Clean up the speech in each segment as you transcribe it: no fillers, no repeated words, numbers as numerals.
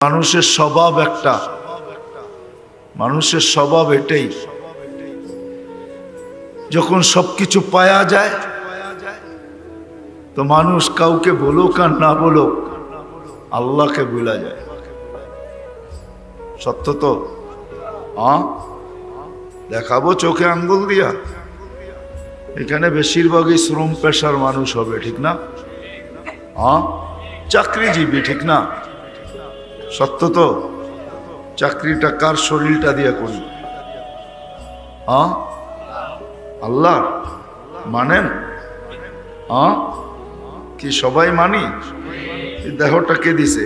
মানুষের স্বভাব একটা, মানুষের স্বভাব এটাই, যখন সবকিছু পাওয়া যায় তো মানুষ কাউকে বলুক আর না বলুক আল্লাহকে ভুলা যায়। সত্য তো? দেখাবো চোখে আঙ্গুল দিয়া? এখানে বেশিরভাগই শ্রম পেশার মানুষ হবে, ঠিক না? চাকরিজীবী, ঠিক না? সত্য তো? চাকরিটা কার শরীরটা দিয়ে করি? আল্লাহ মানেন? কি সবাই মানি? দেহটা কে দিছে?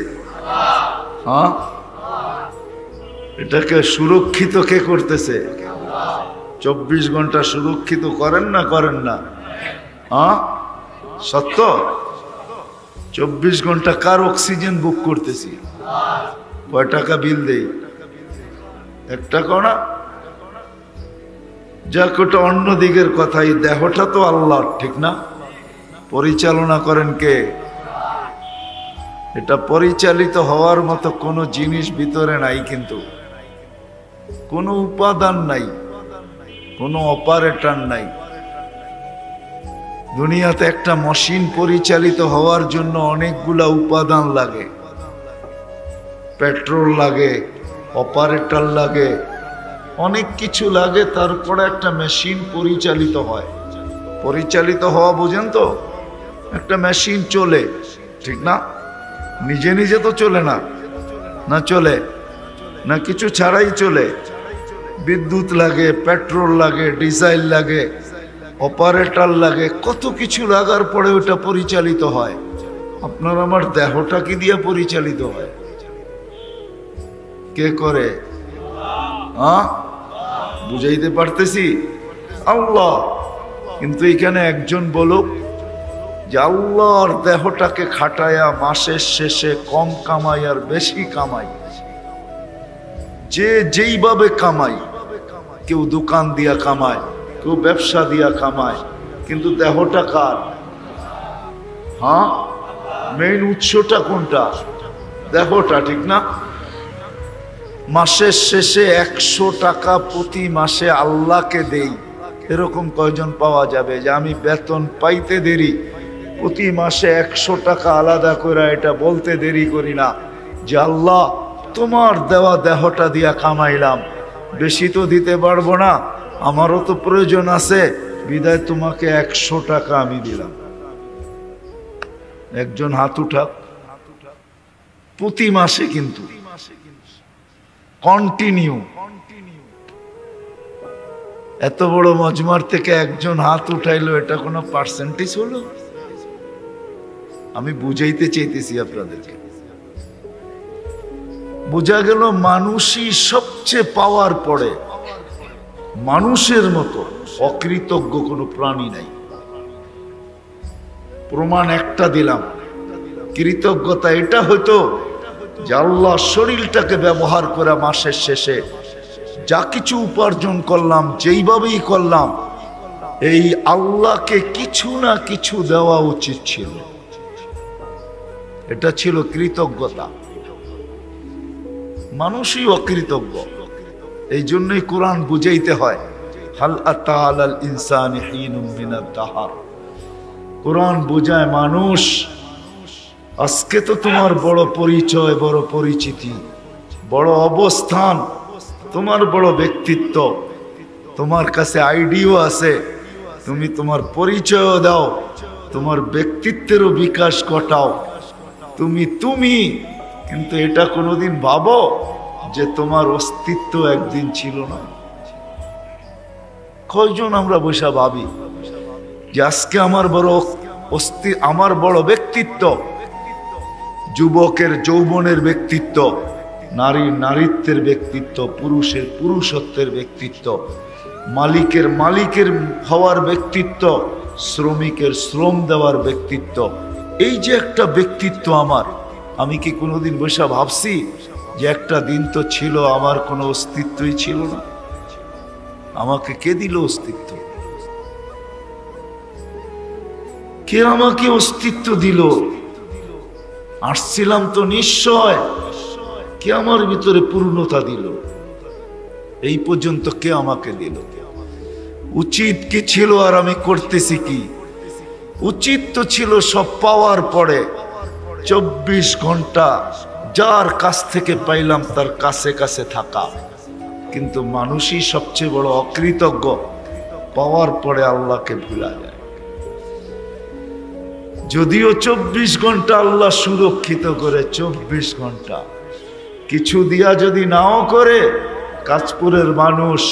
এটাকে সুরক্ষিত কে করতেছে? 24 ঘন্টা সুরক্ষিত করেন না করেন না? সত্য? 24 ঘন্টা কার অক্সিজেন বুক করতেছি? কয় টাকা বিল দেই? 1 টাকা না? যাক, ওটা অন্য দিকের কথা। এই দেহটা তো আল্লাহর, ঠিক না? পরিচালনা করেন কে? এটা পরিচালিত হওয়ার মতো কোনো জিনিস ভিতরে নাই, কিন্তু কোনো উপাদান নাই, কোনো অপারেটর নাই। দুনিয়াতে একটা মেশিন পরিচালিত হওয়ার জন্য অনেকগুলা উপাদান লাগে। পেট্রোল লাগে, অপারেটর লাগে, অনেক কিছু লাগে, তারপরে একটা মেশিন পরিচালিত হয়। পরিচালিত হওয়া বুঝেন তো? একটা মেশিন চলে, ঠিক না? নিজে নিজে তো চলে না, না চলে না, কিছু ছাড়াই চলে। বিদ্যুৎ লাগে, পেট্রোল লাগে, ডিজেল লাগে, অপারেটর লাগে, কত কিছু লাগার পরে ওটা পরিচালিত হয়। আপনার আমার দেহটা কি দিয়ে পরিচালিত হয়? কে করে? বুঝাইতে পারতেছি? আল্লাহ। কিন্তু এখানে একজন বলুক যে আল্লাহর দেহটাকে খাটায়া মাসের শেষে কম কামাই আর বেশি কামাই, যে যেইভাবে কামাই, কেউ দোকান দিয়া কামায়, কেউ ব্যবসা দিয়া কামায়, কিন্তু দেহটা কার? মেইন উৎসটা কোনটা? দেহটা, ঠিক না? মাসের শেষে 100 টাকা প্রতি মাসে আল্লাহকে দেই, এরকম কয়জন পাওয়া যাবে যে আমি বেতন পাইতে দেরি, প্রতি মাসে 100 টাকা আলাদা করে এটা বলতে দেরি করি না যে আল্লাহ তোমার দেওয়া দেহটা দিয়া কামাইলাম, বেশি তো দিতে পারবো না, আমারও তো প্রয়োজন আছে, বিদায় তোমাকে 100 টাকা আমি দিলাম। একজন হাত উঠাক। প্রতি মাসে, কিন্তু কন্টিনিউ। এত বড় মজমার থেকে একজন হাত উঠাইলো, এটা কোনো পার্সেন্টেজ হলো? আমি বুঝাইতে চাইতেছি আপনাদেরকে। বোঝা গেল মানুষই সবচেয়ে পাওয়ার পড়ে। মানুষের মতো অকৃতজ্ঞ কোনো প্রাণী নাই। প্রমাণ একটা দিলাম। কৃতজ্ঞতা এটা হইতো যে আল্লাহ শরীরটাকে ব্যবহার করে মাসের শেষে যা কিছু উপার্জন করলাম, যেইভাবেই করলাম, এই আল্লাহকে কিছু না কিছু দেওয়া উচিত ছিল। এটা ছিল কৃতজ্ঞতা। মানুষই অকৃতজ্ঞ। এই জন্যই কোরআন বুঝাইতে হয়, হাল আতা আলাল ইনসানি হিনুম মিনাদ দাহর। কোরআন বুঝায় মানুষ, আজকে তো তোমার বড় পরিচয়, বড় পরিচিতি, বড় অবস্থান, তোমার বড় ব্যক্তিত্ব, তোমার কাছে আইডিও আছে, তুমি তোমার পরিচয় দাও, তোমার ব্যক্তিত্বেরও বিকাশ ঘটাও, তুমি। কিন্তু এটা কোনোদিন ভাবো যে তোমার অস্তিত্ব একদিন ছিল না? কয়জন আমরা বসে ভাবি যে আজকে আমার বড় ব্যক্তিত্ব, যুবকের যৌবনের ব্যক্তিত্ব, নারীর নারীত্বের ব্যক্তিত্ব, পুরুষের পুরুষত্বের ব্যক্তিত্ব, মালিকের হওয়ার ব্যক্তিত্ব, শ্রমিকের শ্রম দেওয়ার ব্যক্তিত্ব, এই যে একটা ব্যক্তিত্ব আমার, আমি কি কোনোদিন বসে ভাবছি যে একটা দিন তো ছিল আমার কোনো অস্তিত্বই ছিল না? আমাকে কে দিল অস্তিত্ব? কে আমাকে অস্তিত্ব দিল? আসছিলাম তো নিশ্চয় কে আমার ভিতরে পূর্ণতা দিল? এই পর্যন্ত কে আমাকে দিল? উচিত কি ছিল আর আমি করতেছি কি? উচিত তো ছিল সব পাওয়ার পরে 24 ঘন্টা যার কাছ থেকে পাইলাম তার কাছে কাছে থাকা। কিন্তু মানুষই সবচেয়ে বড় অকৃতজ্ঞ, পাওয়ার পরে আল্লাহকে ভুলা যায়। যদিও 24 ঘন্টা আল্লাহ সুরক্ষিত করে, 24 ঘন্টা কিছু দিয়া যদি নাও করে, কাঁচপুরের মানুষ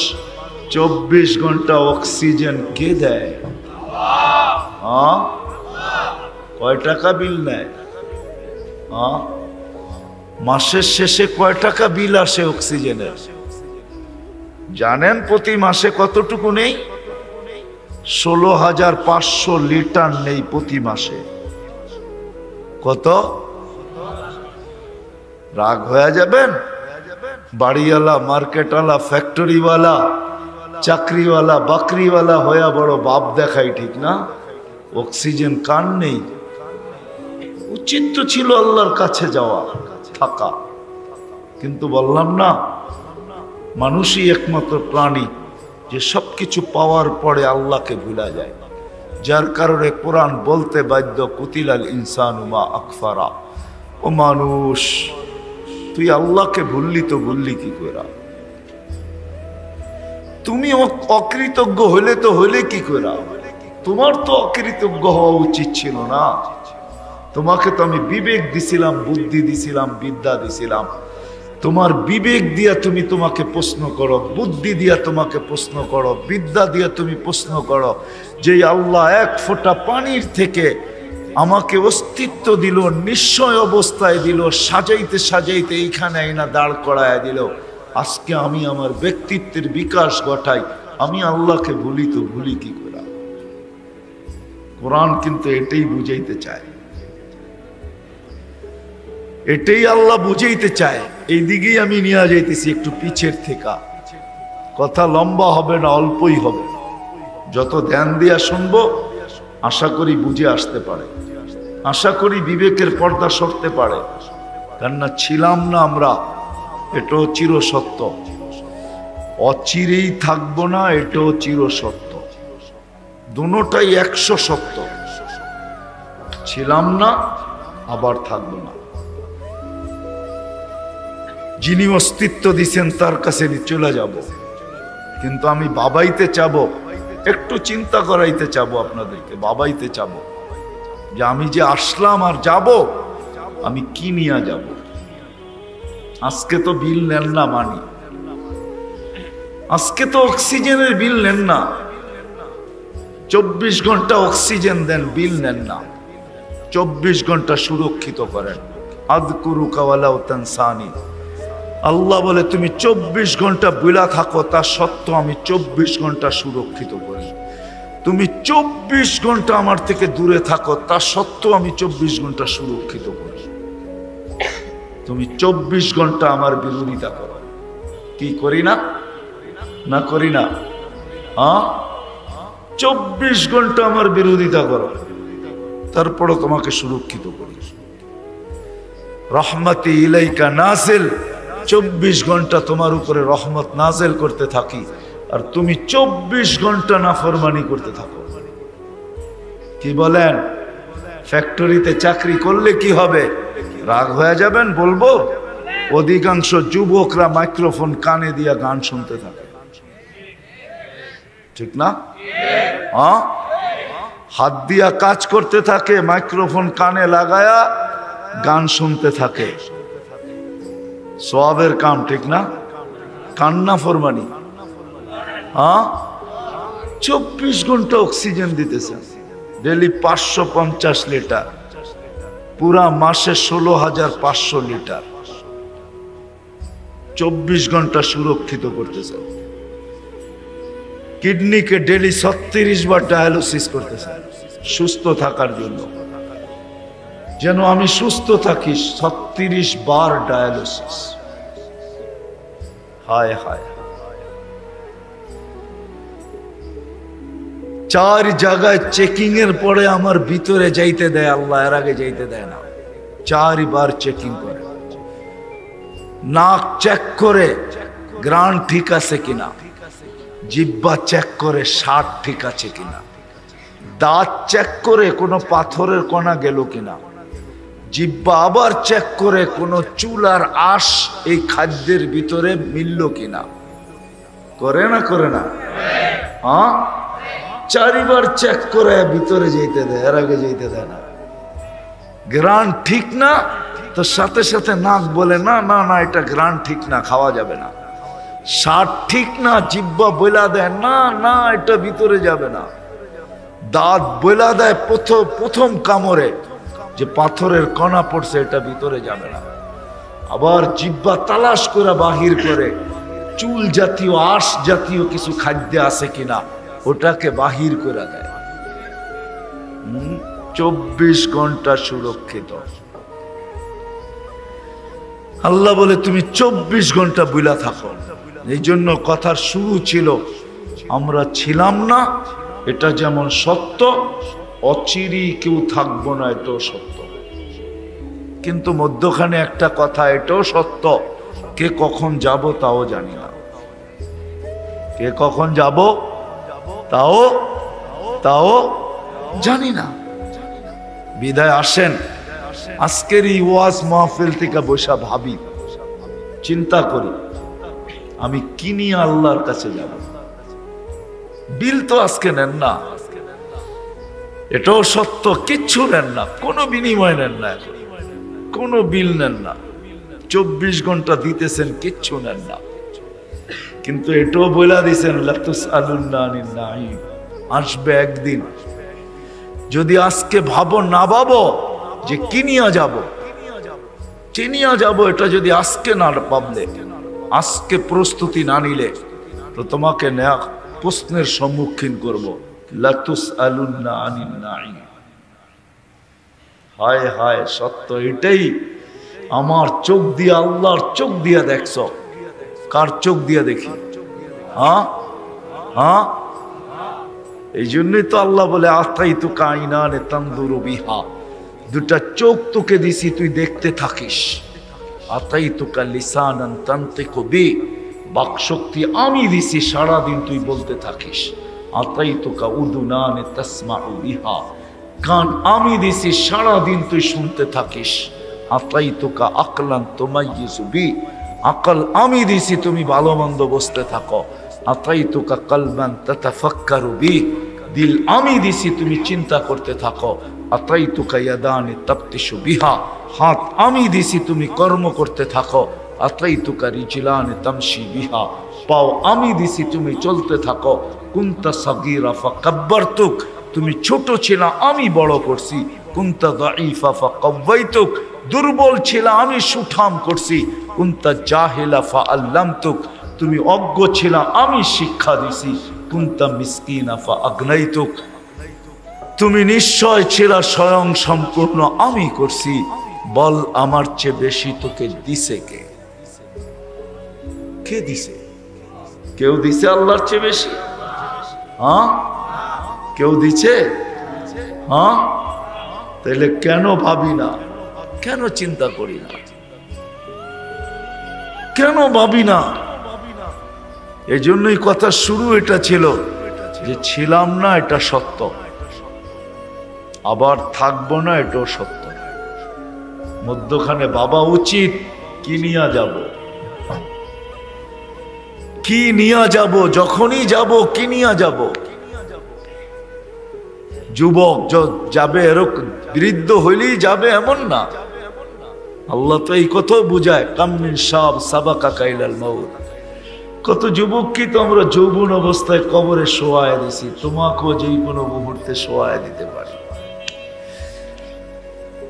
24 ঘন্টা অক্সিজেন কে দেয়? কয় টাকা বিল নেয়? মাসের শেষে কয় টাকা বিল আসে অক্সিজেনের জানেন? প্রতি মাসে কতটুকু নেই? 16,500 লিটার নেই প্রতি মাসে। কত? রাগ হয়ে যাবেন? বাড়িওয়ালা, মার্কেটওয়ালা, ফ্যাক্টরিওয়ালা, চাকরিওয়ালা, বাকরিওয়ালা হয়ে বড় বাপ দেখাই, ঠিক না? অক্সিজেন কার নেই? উচিত তো ছিল আল্লাহর কাছে যাওয়া, থাকা। কিন্তু বললাম না, মানুষই একমাত্র প্রাণী যে সবকিছু পাওয়ার পরে আল্লাহকে ভুলা যায়। যার কারণে কোরআন বলতে বাধ্য, কুতিলাল ইনসানু মা আকফারা। ও মানুষ, তুই আল্লাহকে ভুললি তো ভুললি কি করে? তুমি অকৃতজ্ঞ হলে তো হলে কি করে? তোমার তো অকৃতজ্ঞ হওয়া উচিত ছিল না। তোমাকে তো আমি বিবেক দিছিলাম, বুদ্ধি দিছিলাম, বিদ্যা দিছিলাম। তোমার বিবেক দিয়া তুমি তোমাকে প্রশ্ন করো, বুদ্ধি দিয়া তোমাকে প্রশ্ন করো, বিদ্যা দিয়া তুমি প্রশ্ন করো, যে আল্লাহ এক ফোঁটা পানির থেকে আমাকে অস্তিত্ব দিল, নিশ্চয় অবস্থায় দিল, সাজাইতে সাজাইতে এইখানে আইনা দাঁড় করায় দিল। আজকে আমি আমার ব্যক্তিত্বের বিকাশ ঘটাই, আমি আল্লাহকে ভুলি তো ভুলি কি করে? কোরআন কিন্তু এটাই বুঝাইতে চায়, এটাই আল্লাহ বুঝাইতে চায়। এই দিকেই আমি নিয়ে যাইতেছি একটু পিছের থেকে। কথা লম্বা হবে না, অল্পই হবে। যত ধ্যান দিয়া শুনবো আশা করি বুঝে আসতে পারে, আশা করি বিবেকের পর্দা সরতে পারে। কেননা ছিলাম না আমরা, এটাও চিরসত্য। অচিরেই থাকবো না, এটাও চিরসত্য। দুটোটাই 100 সত্য। ছিলাম না, আবার থাকবো না। যিনি অস্তিত্ব দিছেন তার কাছে চলে যাব। কিন্তু আমি বাবাইতে চাবো, একটু চিন্তা করাইতে চাবো আপনাদেরকে, বাবাইতে চাবো যে আমি যে আসলাম আর যাব, আমি কি নিয়ে যাব। আজকে তো বিল নেন না, মানি আজকে তো অক্সিজেনের বিল নেন না। 24 ঘন্টা অক্সিজেন দেন, বিল নেন না। 24 ঘন্টা সুরক্ষিত করেন। আযকুরুকা ওয়ালাউ তানসানি। আল্লাহ বলে তুমি 24 ঘন্টা বুলা থাকো, তা সত্ত্বেও আমি 24 ঘন্টা সুরক্ষিত করি। তুমি 24 ঘন্টা আমার থেকে দূরে থাকো, তা সত্ত্বেও আমি 24 ঘন্টা সুরক্ষিত করি। তুমি 24 ঘন্টা আমার বিরোধিতা করো, কি করি না? না করি না? 24 ঘন্টা আমার বিরোধিতা করো, তারপরও তোমাকে সুরক্ষিত করি। রহমতি ইলাইকা নাজিল, 24 ঘন্টা তোমার উপরে রহমত নাজিল করতে থাকি, আর তুমি 24 ঘন্টা নাফরমানি করতে থাকো। কি বলেন? ফ্যাক্টরিতে চাকরি করলে কি হবে? রাগ হয়ে যাবেন বলবো? অধিকাংশ যুবকরা মাইক্রোফোন কানে দিয়া গান শুনতে থাকে, ঠিক না? হাত দিয়া কাজ করতে থাকে, মাইক্রোফোন কানে লাগায়া গান শুনতে থাকে। সওয়াবের কাম, ঠিক না? কান্না ফরমানি। 24 ঘন্টা অক্সিজেন দিতেছে, ডেলি 550 লিটার, পুরা মাসে 16,500 লিটার। 24 ঘন্টা সুরক্ষিত করতেছে। কিডনিকে ডেলি 36 বার ডায়ালিসিস করতেছে সুস্থ থাকার জন্য, যেন আমি সুস্থ থাকি। 36 বার ডায়ালিসিস। হায় হায়। 4 জায়গায় চেকিং এর পরে আমার ভিতরে যাইতে দেয় আল্লাহ, এর আগে যাইতে দেয় না। 4 বার চেকিং করে। নাক চেক করে গ্রান ঠিক আছে কিনা, জিহ্বা চেক করে স্বাদ ঠিক আছে কিনা, দাঁত চেক করে কোনো পাথরের কণা গেল কিনা, জিহ্বা আবার চেক করে কোনো চুল আর আঁশ এই খাদ্যের ভিতরে মিলল কিনা। করে না করে না? হ্যাঁ, 4 বার চেক করে ভিতরে যেতে দেয়, এর আগে যেতে দেয় না। গ্রান ঠিক না তো সাথে সাথে নাক বলে না না না এটা গ্রান ঠিক না, খাওয়া যাবে না। স্বাদ ঠিক না, জিহ্বা বইলা দেয় না না এটা ভিতরে যাবে না। দাঁত বইলা দেয় প্রথম কামড়ে যে পাথরের কণা পড়ছে, এটা ভিতরে যাবে না। আবার জিহ্বা তালাশ করে বাহির করে চুল জাতীয় আঁশ জাতীয় কিছু খাদ্য আছে কিনা, ওটাকে বাহির করে দেয়। 24 ঘন্টা সুরক্ষিত। আল্লাহ বলে তুমি 24 ঘন্টা বুলা থাকো। এই জন্য কথার শুরু ছিল আমরা ছিলাম না, এটা যেমন সত্য, অচিরেই কেউ থাকবো না, এটাও সত্য। কিন্তু মধ্যখানে একটা কথা, এটাও সত্য, কে কখন যাব তাও জানি না। কে কখন যাব তাও জানি না। বিদায় আসেন আজকের এই ওয়াজ মাহফিল থেকে বসা ভাবি, চিন্তা করি আমি কি নিয়ে আল্লাহর কাছে যাব। বিল তো আজকে নেন না, এটাও সত্য, কিচ্ছু নেন না, কোনো বিনিময় নেন না, কোনো বিল নেন না। 24 ঘন্টা দিতেছেন, কিচ্ছু নেন না। কিন্তু এটাও বলে দিয়েছেন লাতুসআলুন্না আনিন নাঈম, আসবে একদিন। যদি আজকে ভাবো না ভাবো যে কি নিয়ে যাব, চিনিয়া যাব, এটা যদি আজকে না ভাবলে, আজকে প্রস্তুতি না নিলে, তো তোমাকে প্রশ্নের সম্মুখীন করবো। লাতুসআলুন্না আনিন নাঈম। হায় হায়, সত্য এটাই। আমার চোখ দিয়ে, আল্লাহর চোখ দিয়ে দেখছ। কার চোখ দিয়ে দেখি? হ্যাঁ, এই জন্যই তো আল্লাহ বলে আতাইতু কাইনানে তানদুরু বিহা, দুটা চোখ তোকে দিছি তুই দেখতে থাকিস। আতাইতুকা লিসানান তানতিকু বি, বাকশক্তি আমি দিছি সারাদিন তুই বলতে থাকিস। আতাইতুকা উদুনানে তাসমাউ বিহা, কান আমি দিছি সারাদিন তুই শুনতে থাকিস। আতাইতুকা আকলান তুমাইয়িজু বি, আকল আমি দিছি তুমি ভালো মন্দ বুঝতে থাকো। আতাইতুকা কলবান তাতাফাক্কারু বি, দিল আমি দিছি তুমি চিন্তা করতে থাকো। আতাইতুকা ইয়াদানি তাফতিশু বিহা, হাত আমি দিছি তুমি কর্ম করতে থাকো। আতাইতুকা রিজলানি তামশি বিহা, পাও আমি দিছি তুমি চলতে থাকো। কুনতা সাগীরা ফাকাব্বারতুক, তুমি ছোট ছিলা আমি বড় করছি। কুনতা দাঈফা ফাকাওয়াইতুক, দুর্বল ছিলা আমি সুঠাম করছি। কুনতা জাহিলা ফাআল্লামতুক, তুমি অজ্ঞ ছিলা আমি শিক্ষা দিছি। কুনতা মিসকিনা ফাআগনাইতুক, তুমি নিশ্চয় ছিলা স্বয়ং সম্পূর্ণ আমি করছি। বল আমার চেয়ে বেশি তোকে দিছে কে? কে দিছে? কেউ দিছে আল্লাহর চেয়ে বেশি? হ্যাঁ, কেউ দিছে? হ্যাঁ, তাহলে কেন ভাবি না, কেন চিন্তা করি না, কেন ভাবি না? এজন্যই কথা শুরু এটা ছিল যে ছিলাম না, এটা সত্য, আবার থাকবো না, এটাও সত্য। মধ্যখানে ভাবা উচিত কি নিয়ে যাব, কি নিয়ে যাব, যখনই যাব কি নিয়ে যাব। যুবক যাবে এরকম, বৃদ্ধ হইলেই যাবে এমন না। আল্লাহ তো এই কথা বুঝায়, কামিন সাব সাবাকা কাইলাল মাউত। কত যুবক কি তো আমরা যৌবন অবস্থায় কবরে শোয়ায় দিছি, তোমাকেও যেই কোনো মুহূর্তে শোয়ায় দিতে পারি।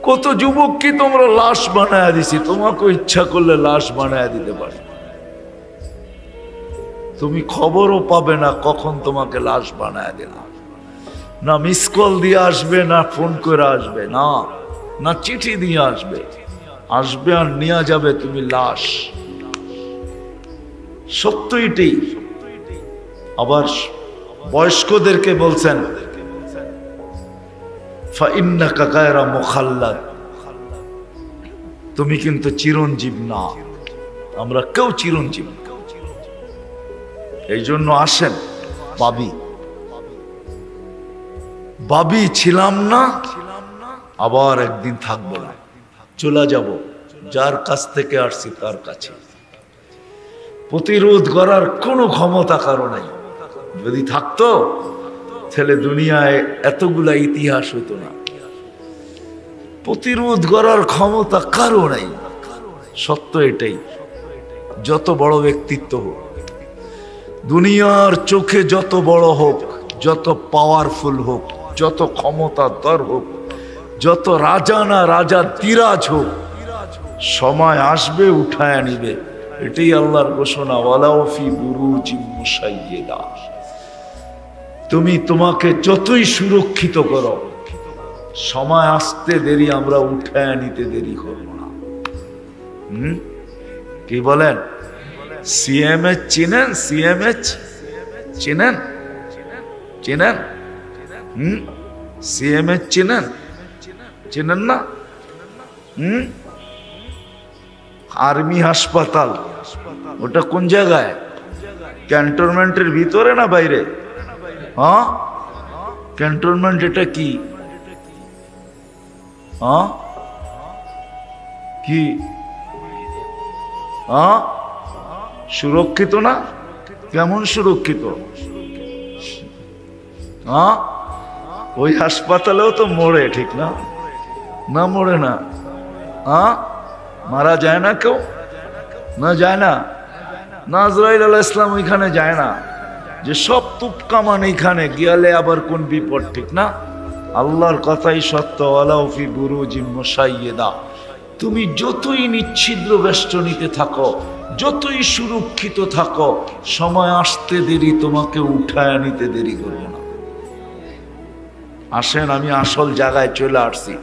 কত যুবক কি তোমরা লাশ বানায় দিছি, তোমাকেও ইচ্ছা করলে লাশ বানায় দিতে পারি। তুমি খবরও পাবে না কখন তোমাকে লাশ বানায় দিলাম। না মিস কল দিয়ে আসবে, না ফোন করে আসবে, না না চিঠি দিয়ে আসবে, আসবে আর নিয়ে যাবে তুমি লাশ। সত্য এটাই। আবার বয়স্কদেরকে বলছেন ফাইন্নাকা গায়রা মুখাল্লাদ, তুমি কিন্তু চিরঞ্জীব না। আমরা কেউ চিরঞ্জীব। এই জন্য আসেন, ভাবি ছিলাম না, আবার একদিন থাকবো না, চলে যাব যার কাছ থেকে আসছি তার কাছে। প্রতিরোধ করার কোনো ক্ষমতা কারো নাই। যদি থাকতো তাহলে দুনিয়ায় এতগুলা ইতিহাস হতো না। প্রতিরোধ করার ক্ষমতা কারো নাই, সত্য এটাই। যত বড় ব্যক্তিত্ব হোক, দুনিয়ার চোখে যত বড় হোক, যত পাওয়ারফুল হোক, যত ক্ষমতাধর হোক, যত রাজা না রাজা তিরাজ হোক, সময় আসবে উঠায় নিবে। এটাই আল্লাহর ঘোষণা, ওয়ালাউ ফি বুরুজিম মুশাইয়্যিদা। তুমি তোমাকে যতই সুরক্ষিত করো, সময় আসতে দেরি, আমরা উঠায় নিতে দেরি করব না। কি বলেন? সিএমএইচ চিনেন? সিএমএইচ চিনেন? চিনেন? সিএমএইচ চিনেন? চিনেন না? আর্মি হাসপাতাল, ওটা কোন জায়গায়? ক্যান্টনমেন্টের ভিতরে না বাইরে? হ্যাঁ, ক্যান্টনমেন্ট এটা কি? হ্যাঁ, কি? হ্যাঁ, সুরক্ষিত না? কেমন সুরক্ষিত? হ্যাঁ, ওই হাসপাতালেও তো মরে, ঠিক না? না মরে না? হ্যাঁ, মারা যায় না কেউ? না যায় না? না, আজরাইল আলাইহিস সালাম ওইখানে যায় না, যে সব তুপকামান এইখানে গিয়ালে আবার কোন বিপদ, ঠিক না? আল্লাহর কথাই সত্য, ওয়ালাউ ফি বুরুজিম মুশাইয়্যিদা। তুমি যতই নিচ্ছিদ্র বেষ্টনীতে থাকো, যতই সুরক্ষিত থাকো, সময় আসতে দেরি, তোমাকে উঠায় নিতে দেরি করবে না। আসেন, আমি আসল জায়গায় চলে আসছি।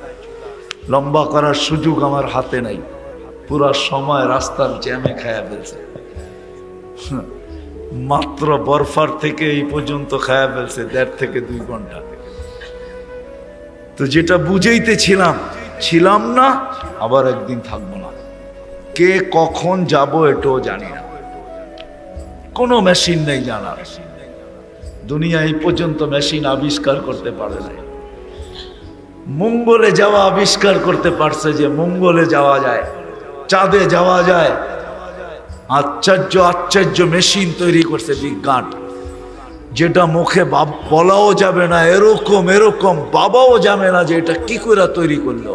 লম্বা করার সুযোগ আমার হাতে নাই, পুরা সময় রাস্তার জ্যামে খায়া ফেলছে। মাত্র বরফার থেকে এই পর্যন্ত খায়া ফেলছে 1.5 থেকে 2 ঘন্টা। তো যেটা বুঝাইতেছিলাম, ছিলাম না, আবার একদিন থাকবো না। কে কখন যাব এটাও জানি না, কোনো মেশিন নেই জানার। দুনিয়া এই পর্যন্ত মেশিন আবিষ্কার করতে পারে নাই। মঙ্গলে যাওয়া আবিষ্কার করতে পারছে, যে মঙ্গলে যাওয়া যায়, চাঁদে যাওয়া যায়। আশ্চর্য আশ্চর্য মেশিন তৈরি করছে বিজ্ঞান, যেটা মুখে বলাও যাবে না, এরকম এরকম বাবাও যাবে না যে এটা কি করে তৈরি করলো।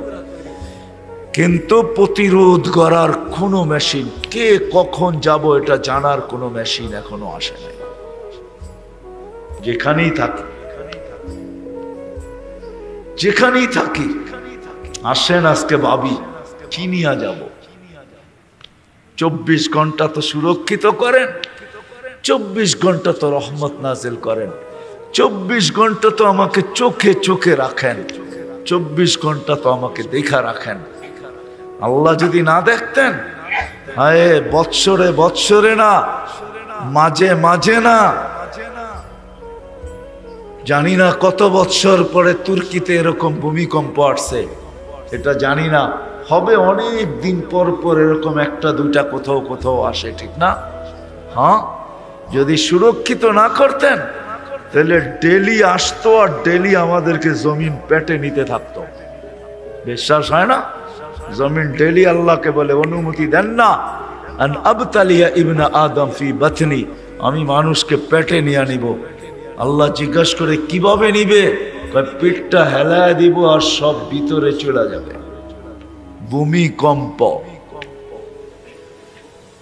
কিন্তু প্রতিরোধ করার কোনো মেশিন, কে কখন যাব এটা জানার কোনো মেশিন এখনো আসে নাই। যেখানেই থাকি, যেখানেই থাকি, আসেন আজকে ভাবি কি নিয়ে যাব। 24 ঘন্টা তো সুরক্ষিত করেন, 24 ঘন্টা তো রহমত নাজিল করেন, 24 ঘন্টা তো আমাকে চোখে চোখে রাখেন, 24 ঘন্টা তো আমাকে দেখা রাখেন। আল্লাহ যদি না দেখতেন, হায় বৎসরে বৎসরে না, মাঝে মাঝে না, জানি না কত বৎসর পরে তুর্কিতে এরকম ভূমিকম্প আসছে, এটা জানি না, হবে অনেক দিন পর পর এরকম 1-2টা কোথাও কোথাও আসে, ঠিক না? হ্যাঁ, যদি সুরক্ষিত না করতেন তাহলে ডেলি আসতো, আর ডেলি আমাদেরকে জমিন পেটে নিতে থাকতো। বিশ্বাস হয় না? জমিন ডেলি আল্লাহকে বলে, অনুমতি দেন না, আন আবতালিয়া ইবনা আদম ফি বাতনি, আমি মানুষকে পেটে নিয়ে নিব। আল্লাহ জিজ্ঞাসা করে কিভাবে নিবে? পিঠটা হেলায় দিব আর সব ভিতরে চলে যাবে। ভূমিকম্প,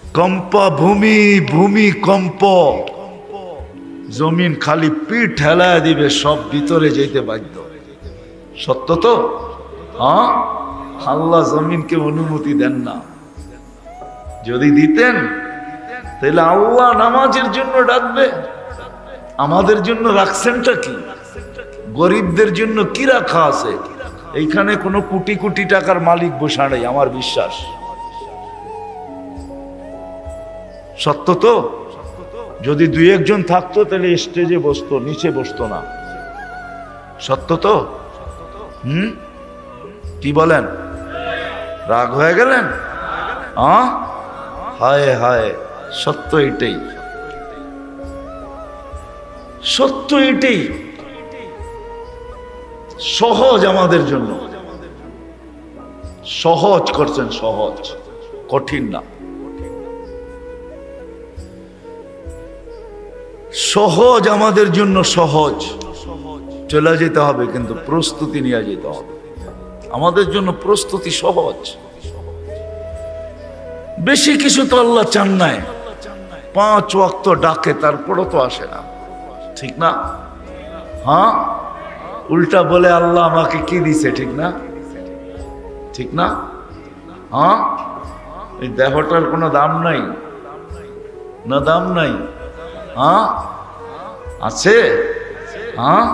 কম্পা ভূমি, ভূমিকম্প, জমিন খালি পিঠ হেলায় দিবে, সব ভিতরে যেতে বাধ্য। সত্য তো? হ্যাঁ, আল্লাহ জমিনকে অনুমতি দেন না। যদি দিতেন তাহলে আল্লাহ নামাজের জন্য ডাকবে। আমাদের জন্য রাখছেনটা কি? গরিবদের জন্য কি রাখা আছে? এইখানে কোনো কোটি কোটি টাকার মালিক বসা নেই, আমার বিশ্বাস। সত্য তো? যদি 2-1 জন থাকতো তাহলে স্টেজে বসতো, নিচে বসতো না। সত্য তো? কি বলেন? রাগ হয়ে গেলেন? হায় হায়, সত্য এটাই, সত্য এটাই। সহজ আমাদের জন্য, সহজ করছেন, সহজ, কঠিন না। সহজ আমাদের জন্য, সহজ। চলে যেতে হবে কিন্তু প্রস্তুতি নিয়ে যেতে হবে। আমাদের জন্য প্রস্তুতি সহজ। বেশি কিছু তো আল্লাহ চান নাই। 5 ওয়াক্ত ডাকে, তারপরও তো আসে না, ঠিক না? হ্যাঁ, উল্টা বলে আল্লাহ আমাকে কি দিছে, ঠিক না? ঠিক না? হ্যাঁ, এই দেহটার কোনো দাম নাই না? দাম নাই? হ্যাঁ, আছে। হ্যাঁ,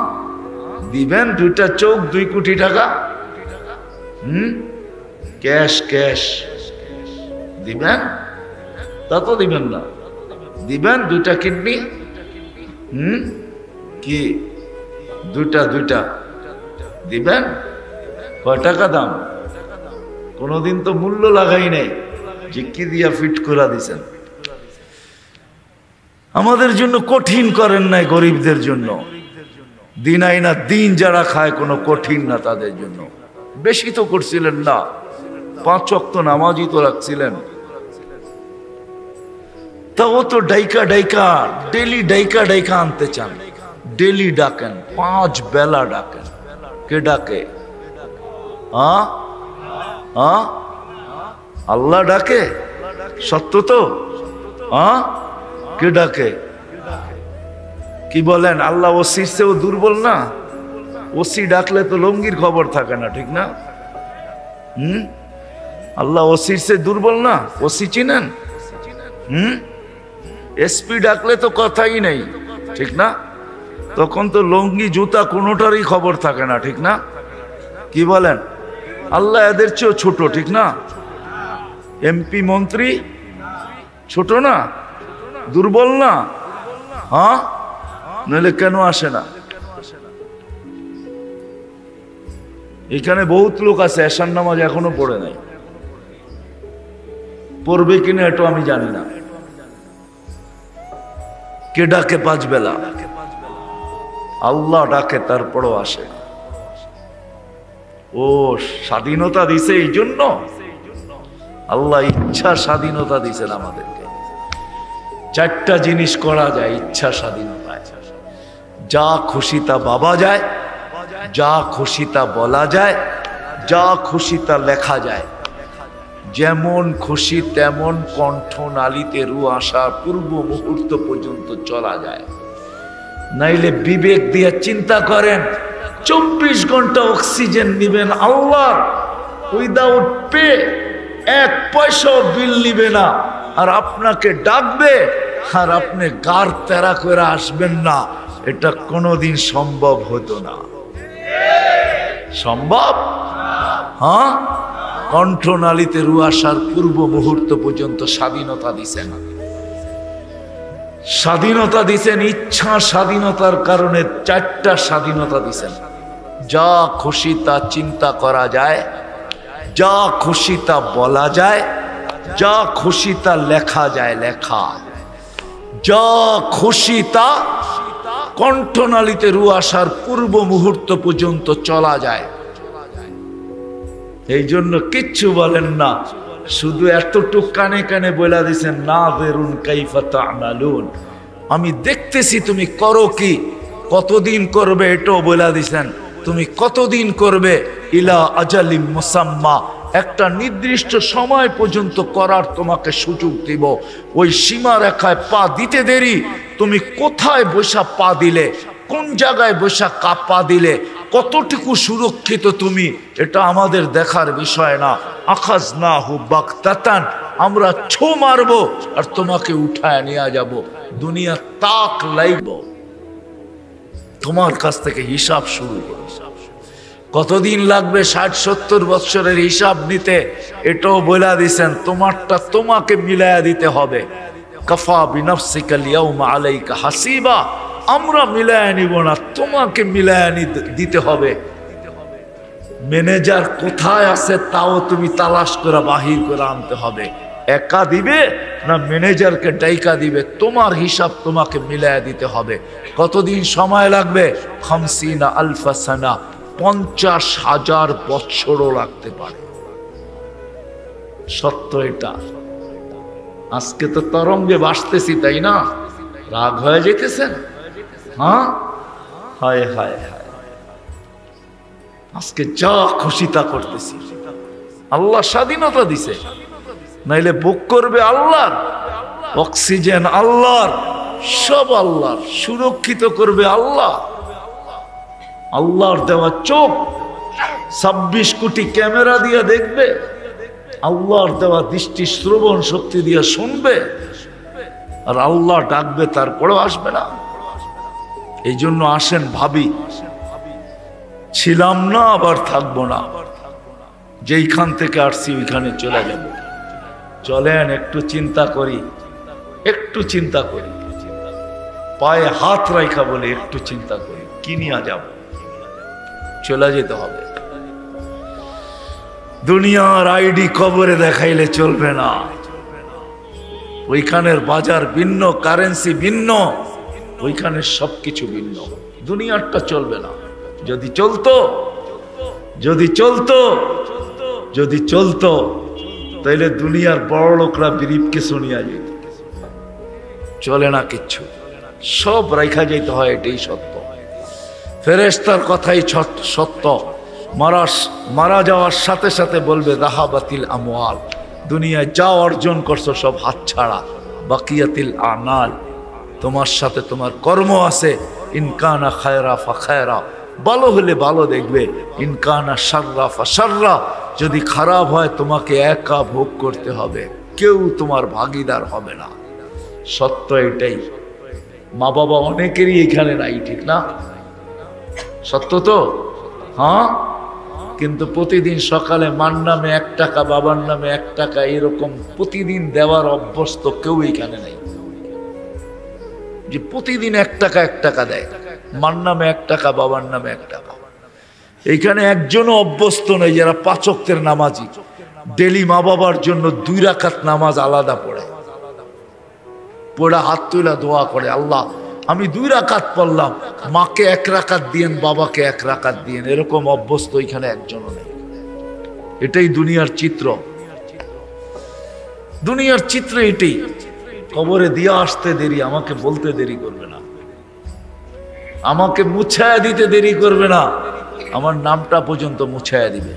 দিবেন 2টা চোখ, 2 কোটি টাকা। ক্যাশ, ক্যাশ দিবেন? তা তো দিবেন না। দিবেন 2টা কিডনি, কি 2টা দিবেন? কয় টাকা দাম? কোনদিন তো মূল্য লাগাই নাই, যে কি দিয়া ফিট করে দিছেন। আমাদের জন্য কঠিন করেন নাই, গরিবদের জন্য। দিন আইনা দিন যারা খায়, কোনো কঠিন না তাদের জন্য। বেশি তো করছিলেন না, 5 ওয়াক্ত নামাজই তো রাখছিলেন। তাও তো ডাইকা ডাইকা, ডেলি ডাইকা ডাইকা আনতে চান। ডেলি ডাকেন, 5 বেলা ডাকেন। কে ডাকে? আল্লাহ ডাকে, সত্য তো? কে ডাকে? কি বলেন? আল্লাহ ওসির চেয়েও দুর্বল না? ওসি ডাকলে তো লঙ্গির খবর থাকে না, ঠিক না? আল্লাহ ওসির চেয়ে দুর্বল না? ওসি চিনেন? এসপি ডাকলে তো কথাই নেই, ঠিক না? তখন তো লঙ্গি জুতা কোনোটারই খবর থাকে না, ঠিক না? কি বলেন? আল্লাহ এদের চেয়েও ছোট, ঠিক না? এমপি মন্ত্রী ছোট না? দুর্বল না? হ্যাঁ, নইলে কেন আসে না? এখানে বহুত লোক আছে এশার নামাজ এখনো পড়ে নাই। পড়বে কিনা এটা আমি জানি না। কে ডাকে 5 বেলা? আল্লাহ ডাকে, তারপরও আসে। ও স্বাধীনতা দিছে এই জন্য। আল্লাহ ইচ্ছা স্বাধীনতা দিছেন আমাদেরকে। 4টা জিনিস করা যায় ইচ্ছা স্বাধীনতায়। যা খুশি তা ভাবা যায়, যা খুশি তা বলা যায়, যা খুশি তা লেখা যায়। যেমন খুশি তেমন কণ্ঠনালীতে রু আসার পূর্ব মুহূর্ত পর্যন্ত চলা যায়। নাইলে বিবেক দিয়ে চিন্তা করেন, 24 ঘন্টা অক্সিজেন নিবেন আল্লাহ, উইদাউট পে, 1 পয়সা বিল নিবে না, আর আপনাকে ডাকবে, আর আপনি গাড় তেরা করে আসবেন না। এটা কোনোদিন সম্ভব হতো না। সম্ভব? হ্যাঁ, কণ্ঠনালীতে রু আসার পূর্ব মুহূর্ত পর্যন্ত স্বাধীনতা দিছেন। স্বাধীনতা দিছেন, ইচ্ছা স্বাধীনতার কারণে 4টা স্বাধীনতা দিছেন। যা খুশি তা চিন্তা করা যায়, যা খুশি তা বলা যায়, যা খুশি তা লেখা যায়, লেখা, যা খুশি তা কণ্ঠনালীতে রু আসার পূর্ব মুহূর্ত পর্যন্ত চলা যায়। এই জন্য কিচ্ছু বলেন না, শুধু এতটুক কানে কানে বলে দিছেন, নাযিরুন কাইফা তা'মালুন, আমি দেখতেছি তুমি করো কি, কতদিন করবে এটাও বলে দিছেন। তুমি কতদিন করবে? ইলা আজালিম মুসাম্মা, একটা নির্দিষ্ট সময় পর্যন্ত করার তোমাকে সুযোগ দিব। ওই সীমা রেখায় পা দিতে দেরি, তুমি কোথায় বসা পা দিলে, কোন জায়গায় বসা পা দিলে, কতটুকু সুরক্ষিত তুমি, এটা আমাদের দেখার বিষয় না। আখাযনাহু বাগতাতান, আমরা ছো মারবো আর তোমাকে উঠায় নিয়ে যাব। দুনিয়া তাক লাইব, তোমার কাছ থেকে হিসাব শুরু করো। কতদিন লাগবে 60-70 বছরের হিসাব নিতে, এটাও বলে দিছেন। তোমারটা তোমাকে মিলায়া দিতে হবে। কাফা বিনাফসিকা আল-ইয়াওমা আলাইকা হাসিবা, আমরা মিলায়া নিব না, তোমাকে মিলায়া দিতে হবে। ম্যানেজার কোথায় আছে তাও তুমি তালাশ করে বাহির করে আনতে হবে। একা দিবে না ম্যানেজারকে ডাইকা দিবে, তোমার হিসাব তোমাকে মিলায়া দিতে হবে। কতদিন সময় লাগবে? 50 আলফা সানা, 50,000 বছরও লাগতে পারে। সত্য এটা। আজকে তো তরঙ্গে ভাসতেছি, তাই না? রাগ হয়ে যেতেছেন? হ্যাঁ, হায় হায় হায়, আজকে যা খুশি তা করতেছি। আল্লাহ স্বাধীনতা দিছে, নাইলে ভোগ করবে আল্লাহর, অক্সিজেন আল্লাহর, সব আল্লাহর, সুরক্ষিত করবে আল্লাহ। আল্লাহর দেওয়া চোখ 26 কোটি ক্যামেরা দিয়ে দেখবে, আল্লাহর দেওয়া দৃষ্টি শ্রবণ শক্তি দিয়ে শুনবে, আর আল্লাহ ডাকবে তারপরেও আসবে না। এই জন্য আসেন ভাবি, ছিলাম না আবার থাকবো না, যেইখান থেকে আসছি ওইখানে চলে যাব। চলেন একটু চিন্তা করি, একটু চিন্তা করি, পায়ে হাত রাখা বলে একটু চিন্তা করি, কি নিয়ে যাব? চলে যেতে হবে। দুনিয়ার আইডি কবরে দেখাইলে চলবে না, ওইখানের বাজার ভিন্ন, কারেন্সি ভিন্ন, ওইখানের সবকিছু ভিন্ন। দুনিয়ারটা চলবে না। যদি চলতো, যদি চলতো, যদি চলতো, তাইলে দুনিয়ার বড় লোকরা গরিবকে শুনিয়া যেত। চলে না কিচ্ছু, সব রাখা যেতে হয়, এটাই সত্য। ফেরেশতার কথাই সত্য। মারা যাওয়ার সাথে সাথে বলবে রাহাবাতিল আমওয়াল, দুনিয়ায় যা অর্জন করছো সব হাতছাড়া। বাকিয়াতিল আমাল, তোমার সাথে তোমার কর্ম আছে। ইনকানা খায়রা ফা খায়রা, ভালো হলে ভালো দেখবে। ইনকানা শাররা ফা শাররা, যদি খারাপ হয় তোমাকে একা ভোগ করতে হবে, কেউ তোমার ভাগিদার হবে না। সত্য এটাই। মা বাবা অনেকেরই এখানে নাই, ঠিক না? সত্য তো? হ্যাঁ। কিন্তু প্রতিদিন সকালে মার নামে 1 টাকা, বাবার নামে 1 টাকা, এরকম প্রতিদিন দেওয়ার অভ্যস্ত কেউ এখানে নাই। যে প্রতিদিন 1 টাকা 1 টাকা দেয়, মার নামে 1 টাকা, বাবার নামে 1 টাকা। এইখানে একজনও অভ্যস্ত নেই যারা 5 ওয়াক্তের নামাজি, ডেলি মা বাবার জন্য 2 রাকাত নামাজ আলাদা পড়ে, হাত তুলা দোয়া করে, আল্লাহ আমি 2 রাকাত পড়লাম, মাকে 1 রাকাত দিয়েন, বাবাকে 1 রাকাত দিয়েন। এরকম অভ্যস্ত এখানে একজনও নেই। এটাই দুনিয়ার চিত্র। দুনিয়ার চিত্র এটাই। কবরে দিয়ে আসতে দেরি, আমাকে বলতে দেরি করবে না, আমাকে মুছায়া দিতে দেরি করবে না, আমার নামটা পর্যন্ত মুছায়া দিবে।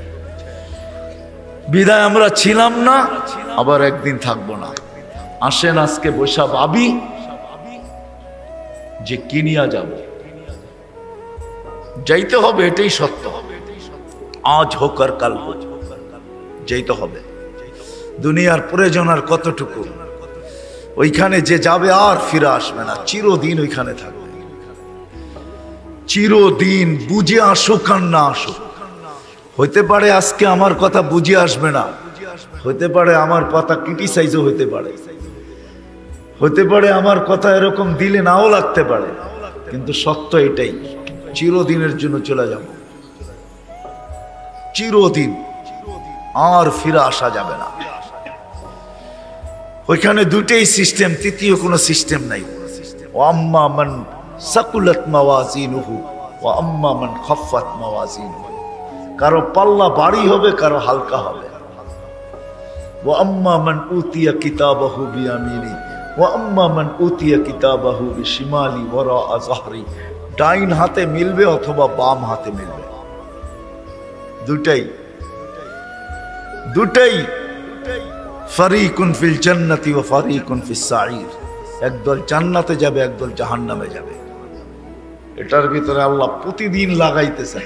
বিদায় আমরা ছিলাম না, আবার একদিন থাকবো না। আসেন আজকে বৈশা ভাবি যে কি নিয়ে যাব। যাইতে হবে, এটাই সত্য। আজ হোক আর কাল হোক, যাইতে হবে। দুনিয়ার প্রয়োজন আর কতটুকু? ওইখানে যে যাবে আর ফিরে আসবে না, চিরদিন ওইখানে থাকবে, চিরদিন। বুঝে আসুক আর না আসুক। হইতে পারে আজকে আমার কথা বুঝে আসবে না, হইতে পারে আমার কথা ক্রিটিসাইজও হইতে পারে, হইতে পারে আমার কথা এরকম দিলে নাও লাগতে পারে, কিন্তু সত্য এটাই, চিরদিনের জন্য চলে যাব, চিরদিন, আর ফিরে আসা যাবে না। ওইখানে 2টাই সিস্টেম, তৃতীয় কোনো সিস্টেম নাই। ওয়াম্মা মান সাকুলাত মাওয়াজিনুহু ওয়া আম্মা মান খাফফাত মাওয়াজিনুহু, কারো পাল্লা ভারী হবে, কারো হালকা হবে। ওয়া আম্মা মান উতিয়া কিতাবাহু বিয়ামিনি ওয়া আম্মা মান উতিয়া কিতাবাহু বিশিমালি ওয়ারাআ যাহরি, ডাইন হাতে মিলবে অথবা বাম হাতে মিলবে। দুটাই। ফারিকুন ফিল জান্নাতি ওয়া ফারিকুন ফিস সাঈর, একদল জান্নাতে যাবে, একদল জাহান্নামে যাবে। এটার ভিতরে আল্লাহ প্রতিদিন লাগাইতেছেন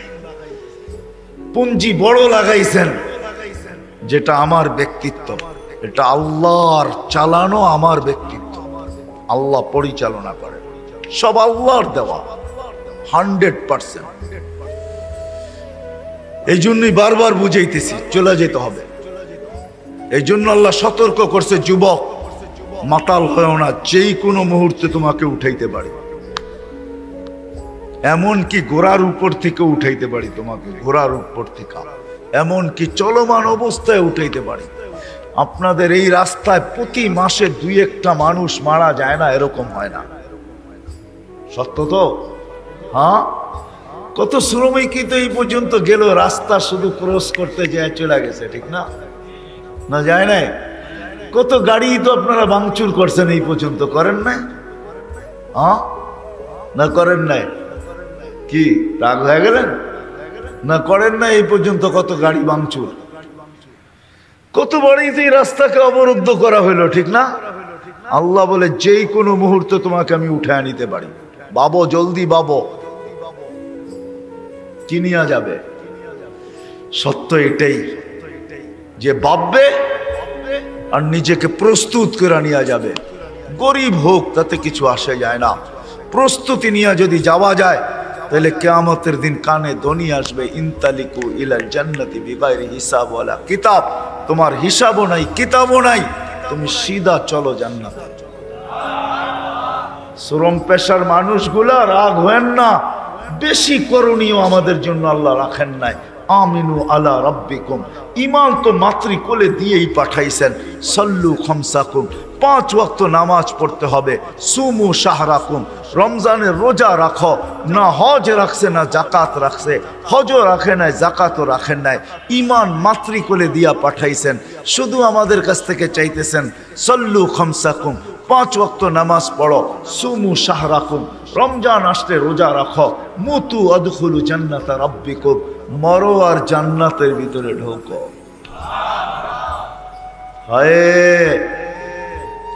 পুঞ্জি, বড় লাগাইছেন, যেটা আমার ব্যক্তিত্ব, এটা আল্লাহর চালানো, আমার ব্যক্তিত্ব। আল্লাহ পরিচালনা করে, সব আল্লাহর দেওয়া, 100%। এই জন্যই বারবার বুঝাইতেছি, চলে যেতে হবে। এই জন্য আল্লাহ সতর্ক করছে, যুবক মাতাল হয়েও না, যেই কোনো মুহূর্তে তোমাকে উঠাইতে পারে। এমন কি ঘোড়ার উপর থেকে উঠাইতে পারি তোমাকে, ঘোড়ার উপর থেকে, এমন কি চলমান অবস্থায় উঠাইতে পারি। আপনাদের এই রাস্তায় প্রতি মাসে 2-1টা মানুষ মারা যায় না, এরকম হয় না? সত্য তো? হ্যাঁ, কত শ্রমিকই তো এই পর্যন্ত গেল, রাস্তা শুধু ক্রস করতে যায় চলে গেছে, ঠিক না? না যায় নাই? কত গাড়ি তো আপনারা ভাঙচুর করছেন এই পর্যন্ত, করেন নাই? হ্যাঁ না করেন নাই? কি রাগ হয়ে গেলেন? না করেন না এই পর্যন্ত কত গাড়ি ভাঙচুর, কত বাড়িতে এই রাস্তাকে অবরুদ্ধ করা হইলো, ঠিক না? আল্লাহ বলে যেই কোনো মুহূর্তে তোমাকে আমি উঠায় নিতে পারি, বাবো জলদি বাবো। কি নিয়ে যাবে? সত্য এটাই যে ভাববে আর নিজেকে প্রস্তুত করে নিয়ে যাবে। গরিব হোক তাতে কিছু আসে যায় না, প্রস্তুতি নিয়ে যদি যাওয়া যায় তাহলে কিয়ামতের দিন কানে ধ্বনি আসবে, ইনতালিকু ইলাল জান্নাতি বিগাইরি হিসাব ওয়ালা কিতাব। তোমার হিসাবও নাই, কিতাবও নাই, তুমি সিধা চলো জান্নাতে। শ্রম পেশার মানুষগুলা রাগ হেন না, বেশি করণীয় আমাদের জন্য আল্লাহ রাখেন নাই। আমিনু আলা রাব্বিকুম, ঈমান তো মাতৃকোলে দিয়েই পাঠাইছেন। সাল্লু খামসাকুম, 5 ওয়াক্ত নামাজ পড়তে হবে। সুমু শাহরাকুম, রমজানের রোজা রাখো। না হজ রাখছে না জাকাত রাখছে, হজও রাখে নাই জাকাতও রাখেন নাই। ঈমান মাতৃকোলে দিয়া পাঠাইছেন, শুধু আমাদের কাছ থেকে চাইতেছেন সাল্লু খামসাকুম, 5 ওয়াক্ত নামাজ পড়ো। সুমু শাহরাকুম, রমজান আসলে রোজা রাখো। মুতু আদখুলু জান্নাতা রাব্বিকুম, মরো আর জান্নাতের ভিতরে ঢোকো। হায়,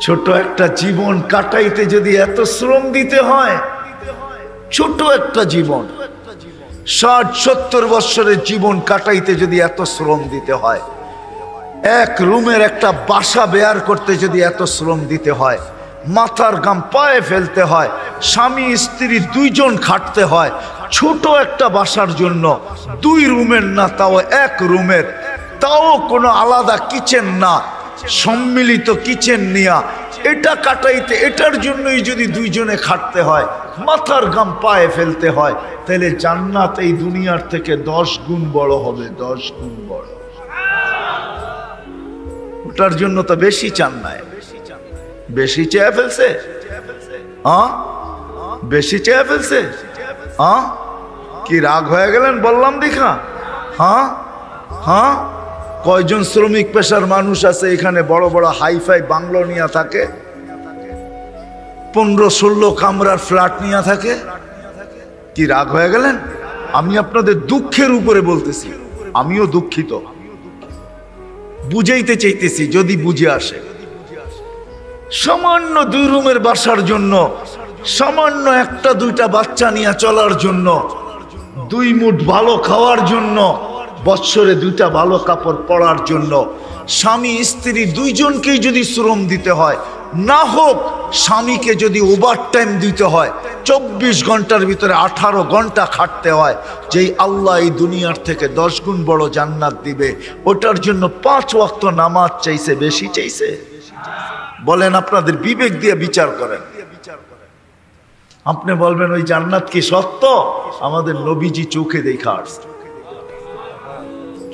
ছোট একটা জীবন কাটাইতে যদি এত শ্রম দিতে হয়, ছোট একটা জীবন 60-70 বছরের জীবন কাটাইতে যদি এত শ্রম দিতে হয়, এক রুমের একটা বাসা বেয়ার করতে যদি এত শ্রম দিতে হয়, মাথার ঘাম পায়ে ফেলতে হয়, স্বামী স্ত্রী 2 জন খাটতে হয়, ছোট একটা বাসার জন্য 2 রুমের না, তাও 1 রুমের, তাও কোনো আলাদা কিচেন না, সম্মিলিত কিচেন নিয়া এটা কাটাইতে, এটার জন্যই যদি 2 জনে খাটতে হয়, মাথার ঘাম পায়ে ফেলতে হয়, তাহলে জান্নাত এই দুনিয়ার থেকে 10 গুণ বড় হবে, 10 গুণ বড়। ওটার জন্য তো বেশি চান নাই, বেশি চেয়ে ফেলছে। হ্যাঁ, বেশি চেয়ে ফেলছে। হ্যাঁ, কি রাগ হয়ে গেলেন বললাম দেখা? হ্যাঁ হ্যাঁ, কয়জন শ্রমিক পেশার মানুষ আছে এখানে বড় বড় হাইফাই বাংলো নিয়ে থাকে, 15-16 কামরার ফ্ল্যাট নিয়ে থাকে? কি রাগ হয়ে গেলেন? আমি আপনাদের দুঃখের উপরে বলতেছি, আমিও দুঃখিত, বুঝাইতে চাইতেছি যদি বুঝে আসে। সামান্য 2 রুমের বাসার জন্য, সামান্য 1-2টা বাচ্চা নিয়ে চলার জন্য, 2 মুঠ ভালো খাওয়ার জন্য, বৎসরে 2টা ভালো কাপড় পরার জন্য, স্বামী স্ত্রী 2 জনকেই যদি শ্রম দিতে হয়, না হোক স্বামীকে যদি ওভারটাইম দিতে হয়, 24 ঘন্টার ভিতরে 18 ঘন্টা খাটতে হয়, যেই আল্লাহ এই দুনিয়ার থেকে 10 গুণ বড় জান্নাত দিবে, ওটার জন্য 5 ওয়াক্ত নামাজ চাইছে, বেশি চাইছে? বলেন, আপনাদের বিবেক দিয়ে বিচার করেন। আপনি বলবেন ওই জান্নাত কি সত্য? আমাদের নবীজি চোখে দেখা আসছে,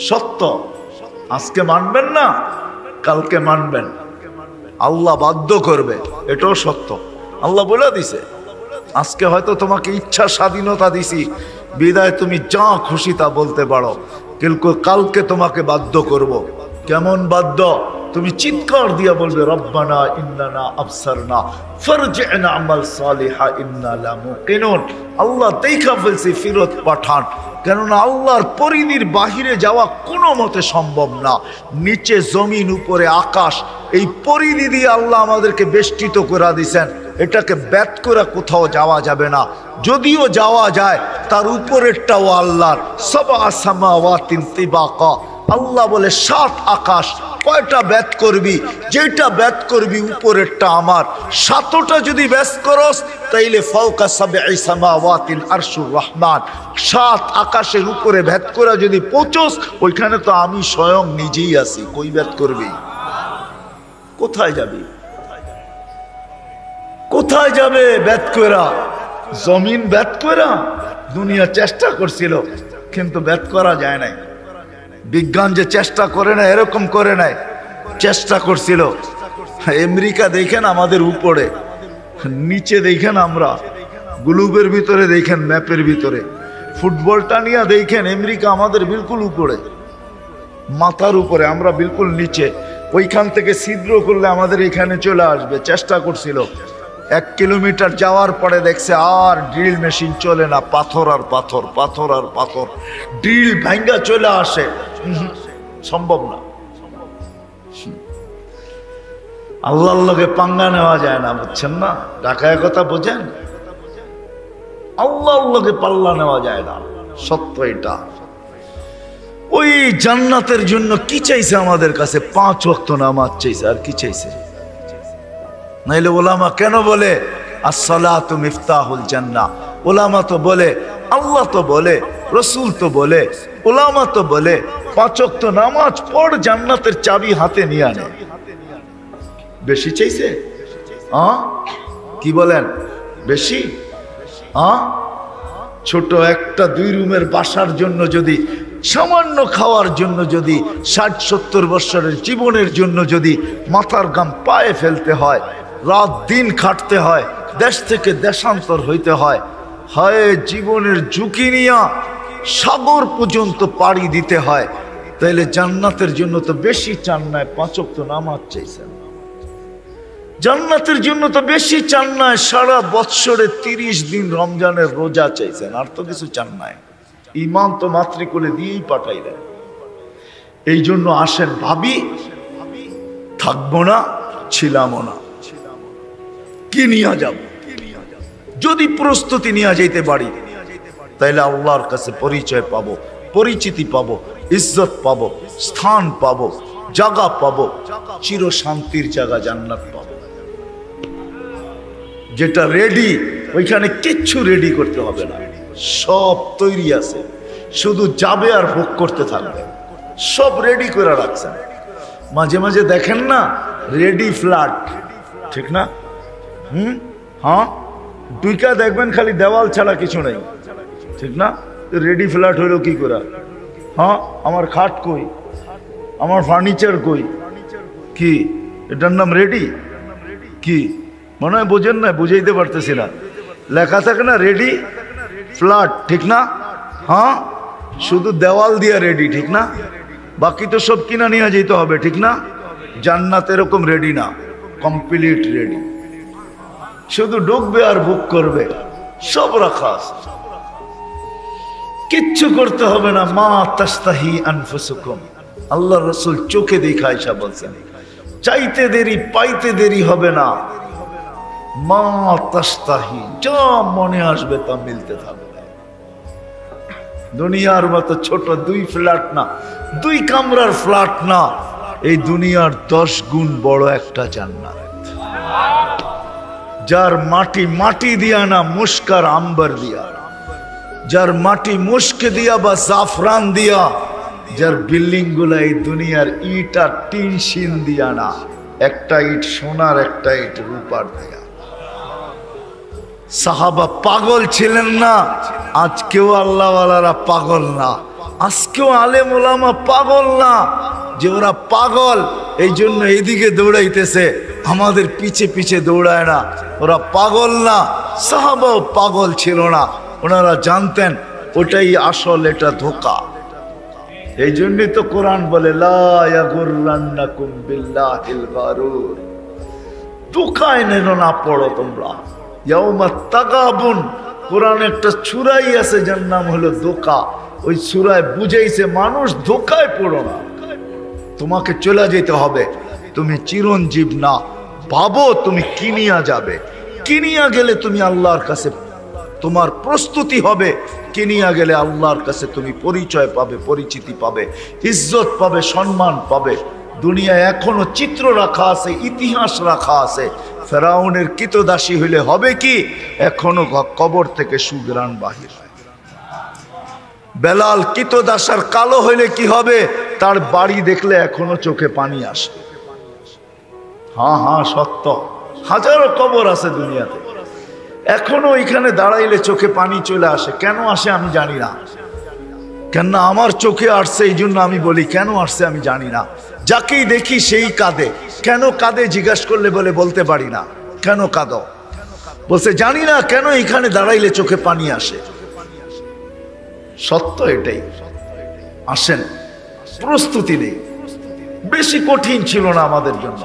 সত্য। আজকে মানবেন না, কালকে মানবেন, আল্লাহ বাধ্য করবে, এটাও সত্য। আল্লাহ বলে দিছে, আজকে হয়তো তোমাকে ইচ্ছা স্বাধীনতা দিছি বিদায় তুমি যা খুশি তা বলতে পারো, কিন্তু কালকে তোমাকে বাধ্য করব। কেমন বাধ্য? তুমি চিৎকার দিয়া বলবে, রব্বানা ইন্নানা আবসারনা ফারজি'না আমাল সালিহা ইন্না লা মুকিনুন। আল্লাহ দেখা ফেলছি, ফিরত পাঠান। কেননা আল্লাহর পরিধির বাহিরে যাওয়া কোনো মতে সম্ভব না। নিচে জমিন, উপরে আকাশ, এই পরিধি দিয়ে আল্লাহ আমাদেরকে বেষ্টিত করে দিয়েছেন, এটাকে ব্যাত করে কোথাও যাওয়া যাবে না। যদিও যাওয়া যায়, তার উপরেরটাও আল্লাহর। সাবা সামাওয়াতিন তিবাকা, আল্লাহ বলে 7 আকাশ। কয়টা ব্যাত করবি? যেটা ব্যাত করবি উপরেরটা আমার। 7টা যদি ব্যাস করস তাইলে ফাওকা সাবঈ সামাওয়াতিল আরশুর রহমান, 7 আকাশের উপরে ব্যাত করা যদি পৌঁছস, ওইখানে তো আমি স্বয়ং নিজেই আছি। কই ব্যাত করবি? কোথায় যাবি? কোথায় যাবে ব্যাত করা? জমিন ব্যাত করা দুনিয়া চেষ্টা করছিল, কিন্তু ব্যাত করা যায় নাই। বিজ্ঞান যে চেষ্টা করে না, এরকম করে নাই। চেষ্টা করছিল। আমেরিকা দেখেন আমাদের উপরে, নিচে দেখেন আমরা গ্লোবের ভিতরে, দেখেন ম্যাপের ভিতরে। ফুটবলটা নিয়ে দেখেন আমেরিকা আমাদের বিলকুল উপরে, মাথার উপরে, আমরা বিলকুল নিচে। ওইখান থেকে ছিদ্র করলে আমাদের এখানে চলে আসবে। চেষ্টা করছিল, 1 কিলোমিটার যাওয়ার পরে দেখছে আর ড্রিল মেশিন চলে না, পাথর আর পাথর, পাথর আর পাথর, ড্রিল ভাঙ্গা চলে আসে, সম্ভব না। আল্লাহর লগে পাঙ্গা নেওয়া যায় না, বুঝছেন না? ঢাকায় কথা বোঝেন, আল্লাহর লগে পাল্লা নেওয়া যায় না, সত্য এটা। ওই জান্নাতের জন্য কি চাইছে আমাদের কাছে? 5 ওয়াক্ত নামাজ চাইছে, আর কি চাইছে? নাইলে ওলামা কেন বলে আসসালাতু মিফতাহুল জান্নাহ? ওলামা তো বলে, আল্লাহ তো বলে, রসুল তো বলে, ওলামা তো বলে 5 ওয়াক্ত নামাজ পড়, জান্নাতের চাবি হাতে নিয়ে আনে। বেশি চাইছে? কি বলেন? বেশি? ছোট একটা 2 রুমের বাসার জন্য যদি, সামান্য খাওয়ার জন্য যদি, 60-70 বছরের জীবনের জন্য যদি মাথার ঘাম পায়ে ফেলতে হয়, রাত দিন খাটতে হয়, দেশ থেকে দেশান্তর হইতে হয়, হয় জীবনের ঝুঁকি নিয়ে সাগর পর্যন্ত পাড়ি দিতে হয়, তাইলে জান্নাতের জন্য তো বেশি চান নাই 5 ওয়াক্ত নামাজ চাইছেন। জান্নাতের জন্য তো বেশি চান নাই সারা বৎসরে 30 দিন রমজানের রোজা চাইছেন, আর তো কিছু চান নাই। ইমান তো মাতৃকুলে দিয়েই পাঠাইলেন। এই জন্য আসেন ভাবি, থাকবো না, ছিলামও না, কি নিয়ে যাব? যদি প্রস্তুতি নিয়ে যাইতে পারি, তাইলে আল্লাহর কাছে পরিচয় পাবো, পরিচিতি পাবো, ইজ্জত পাবো, স্থান পাবো, জায়গা পাবো, চির শান্তির জায়গা জান্নাত পাবো। যেটা রেডি, ওইখানে কিচ্ছু রেডি করতে হবে না, সব তৈরি আছে, শুধু যাবে আর ভোগ করতে থাকবে। সব রেডি করে রাখছেন। মাঝে মাঝে দেখেন না রেডি ফ্ল্যাট, ঠিক না? হ্যাঁ, দুইটা দেখবেন খালি দেওয়াল ছাড়া কিছু নেই, ঠিক না? রেডি ফ্ল্যাট হইলো কি করে? হ্যাঁ, আমার খাট কই, আমার ফার্নিচার কই? কি এটার নাম রেডি? কি মনে হয় বোঝেন না? বুঝাইতে পারতেছি না। লেখা থাকে না রেডি ফ্ল্যাট, ঠিক না? হ্যাঁ, শুধু দেওয়াল দিয়ে রেডি, ঠিক না? বাকি তো সব কিনা নিয়ে যেতে হবে, ঠিক না? জান্নাত এরকম রেডি না, কমপ্লিট রেডি, শুধু ঢুকবে আর বুক করবে, সব রাখা আছে, কিচ্ছু করতে হবে না। মা তাস্তাহি আনফুসুকুম, আল্লাহ রসুল চোখে দেখা আয়েশা বলছেন, চাইতে দেরি পাইতে দেরি হবে না। মা তাস্তাহি, যা মনে আসবে তা মিলতে থাকবে। দুনিয়ার মতো ছোট 2 ফ্ল্যাট না, 2 কামরার ফ্ল্যাট না, এই দুনিয়ার 10 গুণ বড় একটা জান্নাত, যার মাটি মাটি দিয়া না, মুস্কার আম্বার দিয়া, যার মাটি মুস্কে দিয়া বা জাফরান দিয়া, যার বিল্ডিং গুলা এই দুনিয়ার ইট আর টিন শিন দিয়া না, একটা ইট সোনার, একটা ইট রূপার দিয়া। সাহাবা পাগল ছিলেন না, আজকেও আল্লাহওয়ালারা পাগল না, আজকেও আলেম ওলামা পাগল না। যে ওরা পাগল এই জন্য এইদিকে দৌড়াইতেছে, আমাদের পিছে পিছে দৌড়ায় না। ওরা পাগল না, সাহাবাও পাগল ছিল না, ওনারা জানতেন ওটাই আসল, এটা ধোঁকা। এই জন্যই তো কোরআন বলে লা ইয়াগুররান্নাকুম বিল্লাহিল গারুর, ধোঁকায় নেন না পড়ো তোমরা। ইয়াউমা তাগাবুন, কোরআন একটা সূরাই আছে যার নাম হলো ধোঁকা। ওই সূরায় বুঝাইছে মানুষ ধোঁকায় পড়ো না, তোমাকে চলে যেতে হবে, তুমি চিরঞ্জীব না। ভাবো তুমি কিনিয়া যাবে, কিনিয়া গেলে তুমি আল্লাহর কাছে তোমার প্রস্তুতি হবে, কিনিয়া গেলে আল্লাহর কাছে তুমি পরিচয় পাবে, পরিচিতি পাবে, ইজ্জত পাবে, সম্মান পাবে। দুনিয়ায় এখনো চিত্র রাখা আছে, ইতিহাস রাখা আছে। ফেরাউনের কৃতদাসী হইলে হবে কি? এখনো কবর থেকে সুঘ্রাণ বাহির হয়। বেলাল কৃতদাসার কালো হইলে কি হবে? তার বাড়ি দেখলে এখনো চোখে পানি আসে। হ্যাঁ হ্যাঁ সত্য, হাজারো কবর আছে দুনিয়াতে, এখনো এখানে দাঁড়াইলে চোখে পানি চলে আসে। কেন আসে আমি জানি না, কেন আমার চোখে আসছে, এই জন্য আমি বলি। কেন আসছে আমি জানি না, যাকেই দেখি সেই কাঁদে। কেন কাঁদে জিজ্ঞাসা করলে বলে বলতে পারি না। কেন কাঁদো? বলছে জানি না কেন এখানে দাঁড়াইলে চোখে পানি আসে। সত্য এটাই। আসেন, প্রস্তুতি নেই। বেশি কঠিন ছিল না আমাদের জন্য।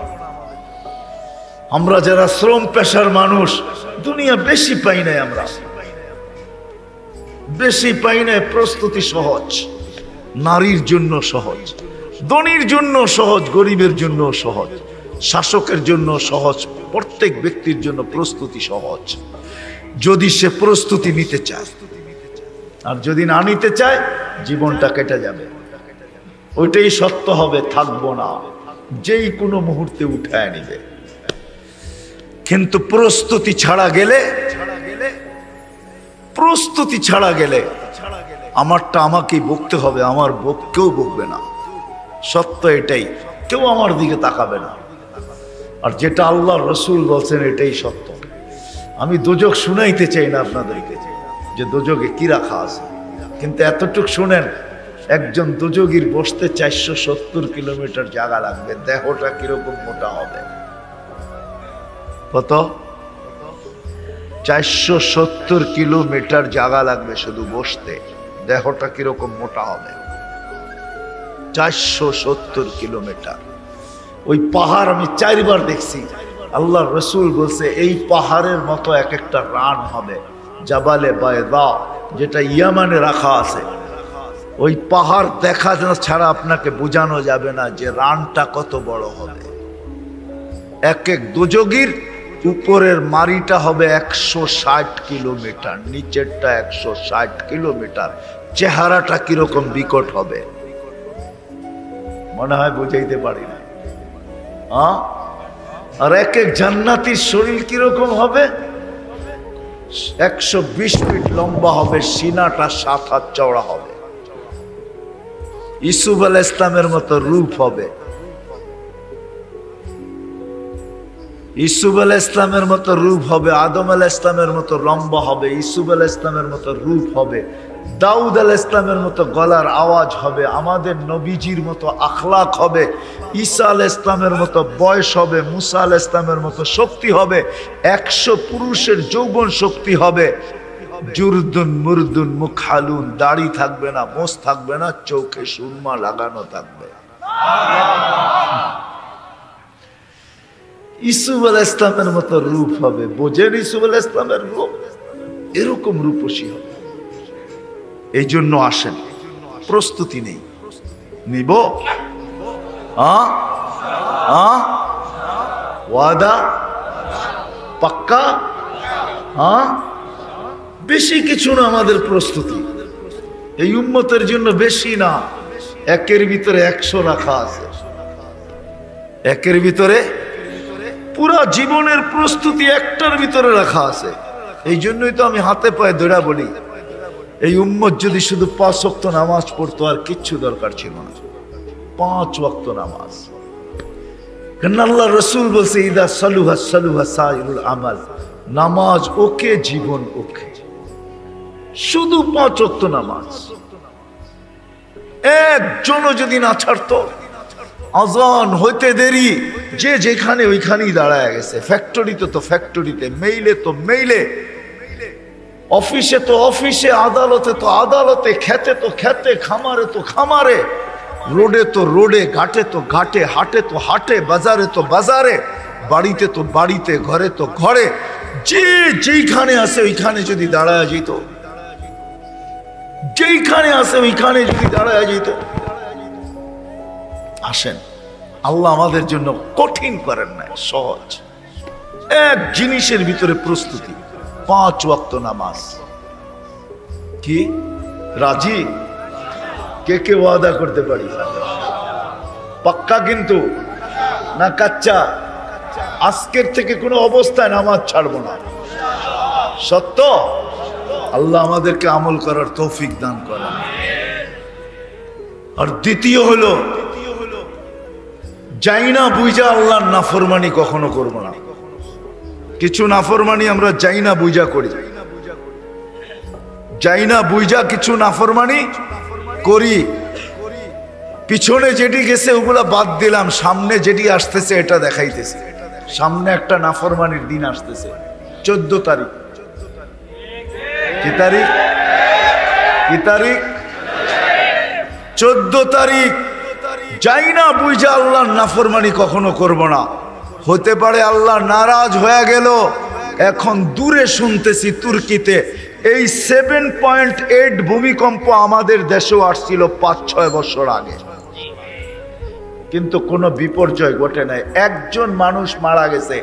আমরা যারা শ্রম পেশার মানুষ, দুনিয়া বেশি পাই নাই, আমরা বেশি পাই নাই। প্রস্তুতি সহজ, নারীর জন্য সহজ, ধনীর জন্য সহজ, গরিবের জন্য সহজ, শাসকের জন্য সহজ, প্রত্যেক ব্যক্তির জন্য প্রস্তুতি সহজ, যদি সে প্রস্তুতি নিতে চায়। আর যদি না নিতে চায়, জীবনটা কেটে যাবে। ওইটাই সত্য হবে, থাকবো না, যেই কোনো মুহূর্তে উঠায় নিবে। কিন্তু প্রস্তুতি ছাড়া গেলে, প্রস্তুতি ছাড়া গেলে আমারটা আমাকেই বকতে হবে, আমার কেউ বকবে না। সত্য এটাই, কেউ আমার দিকে তাকাবে না। আর যেটা আল্লাহ রসুল বলছেন এটাই সত্য। আমি দোজক শুনাইতে চাই না আপনাদেরকে যে দোজকে কি রাখা আছে, কিন্তু এতটুক শুনেন, একজন দোজগীর বসতে 470 কিলোমিটার জায়গা লাগবে। দেহটা কিরকম মোটা হবে? কত? 470 কিলোমিটার জায়গা লাগবে শুধু বসতে। দেহটা কিরকম মোটা হবে? 470 কিলোমিটার। ওই পাহাড় আমি 4 বার দেখছি। আল্লাহ রসুল বলছে এই পাহাড়ের মতো এক একটা রান হবে, জাবালে বায়দা, যেটা ইয়ামানে রাখা আছে। ওই পাহাড় দেখা ছাড়া আপনাকে বোঝানো যাবে না যে রানটা কত বড় হবে। এক এক দোজগীর উপরের মারিটা হবে 160 কিলোমিটার, নিচেরটা 160 কিলোমিটার। চেহারাটা কিরকম বিকট হবে মনে হয় বুঝাইতে পারি না। আর এক এক জান্নাতীর শরীর কিরকম হবে? 120 ফিট লম্বা হবে, সিনাটা 7 হাত চওড়া হবে। ইসুফ আলাইহিস ইসলামের মতো রূপ হবে, ইসুফ আলাইহিস ইসলামের মতো রূপ হবে। আদম আলাইহিস ইসলামের মতো লম্বা হবে, ইসুফ আলাইহিস ইসলামের মতো রূপ হবে। দাউদ আলাইহিস ইসলামের মতো গলার আওয়াজ হবে। আমাদের নবীজির মতো আখলাক হবে। ঈসা আলাইহিস ইসলামের মতো বয়স হবে। মুসা আলাইহিস ইসলামের মতো শক্তি হবে। 100 পুরুষের যৌবন শক্তি হবে। জুরদুন মুরদুন মুখালুন, দাড়ি থাকবে না, মোছ থাকবে না, চোখে সুরমা লাগানো থাকবে। ইসুফ আলাইহিস ইসলামের মতো রূপ হবে। বোঝেন ইসুফ আলাইহিস ইসলামের রূপ? এরকম রূপসী হবে। এই জন্য আসেন, প্রস্তুতি নেই, নিব ওয়াদা পাক্কা। বেশি কিছু না আমাদের প্রস্তুতি, এই উম্মতের জন্য বেশি না। 1-এর ভিতরে 100 রাখা আছে। 1-এর ভিতরে পুরা জীবনের প্রস্তুতি 1টার ভিতরে রাখা আছে। এই জন্যই তো আমি হাতে পায়ে ধরে বলি, এই উম্মত যদি শুধু 5 ওয়াক্ত নামাজ পড়তো আর কিচ্ছু দরকার ছিল না। 5 ওয়াক্ত নামাজ। কারণ আল্লাহ রসুল বলছে ইদা সালুহা সালুহা সাইরুল আমাল, নামাজ ওকে, জীবন ওকে। শুধু 5 ওয়াক্ত নামাজ একজনও যদি না ছাড়তো, আজান হইতে দেরি যে যেখানে ওইখানেই দাঁড়ায় গেছে। ফ্যাক্টরিতে তো ফ্যাক্টরিতে, মেইলে তো মেইলে, অফিসে তো অফিসে, আদালতে তো আদালতে, খেতে তো খেতে, খামারে তো খামারে, রোডে তো রোডে, ঘাটে তো ঘাটে, হাটে তো হাটে, বাজারে তো বাজারে, বাড়িতে তো বাড়িতে, ঘরে তো ঘরে। যে যেইখানে আছে ওইখানে যদি দাঁড়ায় যেত, যেইখানে আছে ওইখানে যদি দাঁড়ায় যেত। আসেন, আল্লাহ আমাদের জন্য কঠিন করেন নাই, সহজ। এক জিনিসের ভিতরে প্রস্তুতি, 5 ওয়াক্ত নামাজ। কি রাজি? কে কে ওয়াদা করতে পারি? পাক্কা কিন্তু না কাচ্চা? আজকের থেকে কোনো অবস্থায় নামাজ ছাড়বো না। সত্য? আল্লাহ আমাদেরকে আমল করার তৌফিক দান করেন। আর দ্বিতীয় হলো, যাই না বুঝা আল্লাহর নাফরমানি কখনো করবো না। কিছু নাফরমানি আমরা যাই না বুঝা করি, যাই না বুঝা কিছু নাফরমানি করি, পিছনে যেটি গেছে ওগুলা বাদ দিলাম, সামনে যেটি আসতেছে এটা দেখাইতেছে। সামনে একটা নাফরমানির দিন আসতেছে 14 তারিখ। কি তারিখ? কি তারিখ? 14 তারিখ। যাই না বুঝা আল্লাহর নাফরমানি কখনো করব না। হতে পারে আল্লাহ নারাজ হয়ে গেল। এখন দূরে শুনতেছি তুর্কিতে এই 7.8 ভূমিকম্প আমাদের দেশেও আসছিল 5-6 বছর আগে, কিন্তু কোনো বিপর্যয় ঘটে নাই। একজন মানুষ মারা গেছে,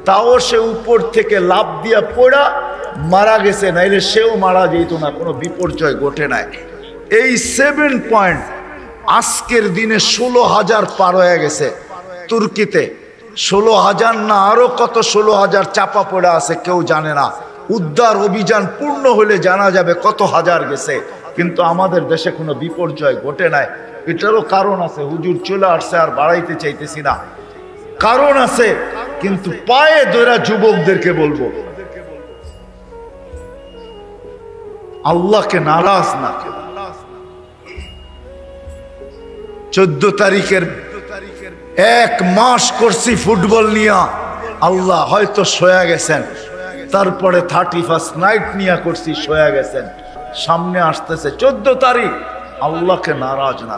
তাও সে উপর থেকে লাফ দিয়া পড়া মারা গেছে, নাইলে সেও মারা যেত না, কোনো বিপর্যয় ঘটে নাই। এই 7 পয়েন্ট আজকের দিনে 16,000 পার হয়ে গেছে তুর্কিতে। 16,000 না আরো কত 16,000 চাপা পড়া আছে কেউ জানে না। উদ্ধার অভিযান পূর্ণ হলে জানা যাবে কত হাজার গেছে, কিন্তু আমাদের দেশে কোনো বিপর্যয় ঘটে নাই। এটারও কারণ আছে, হুজুর চলে আসছে আর বাড়াইতে চাইতেছি না, কারণ আছে। কিন্তু পায়ে ধরা যুবকদেরকে বলবো, আল্লাহকে নারাজ না। 14 তারিখের 1 মাস করছি ফুটবল নিয়ে, আল্লাহ হয়তো শোয়া গেছেন। তারপরে 31st নাইট নিয়ে করছি, শোয়া গেছেন। সামনে আসতেছে 14 তারিখ, আল্লাহকে নারাজ না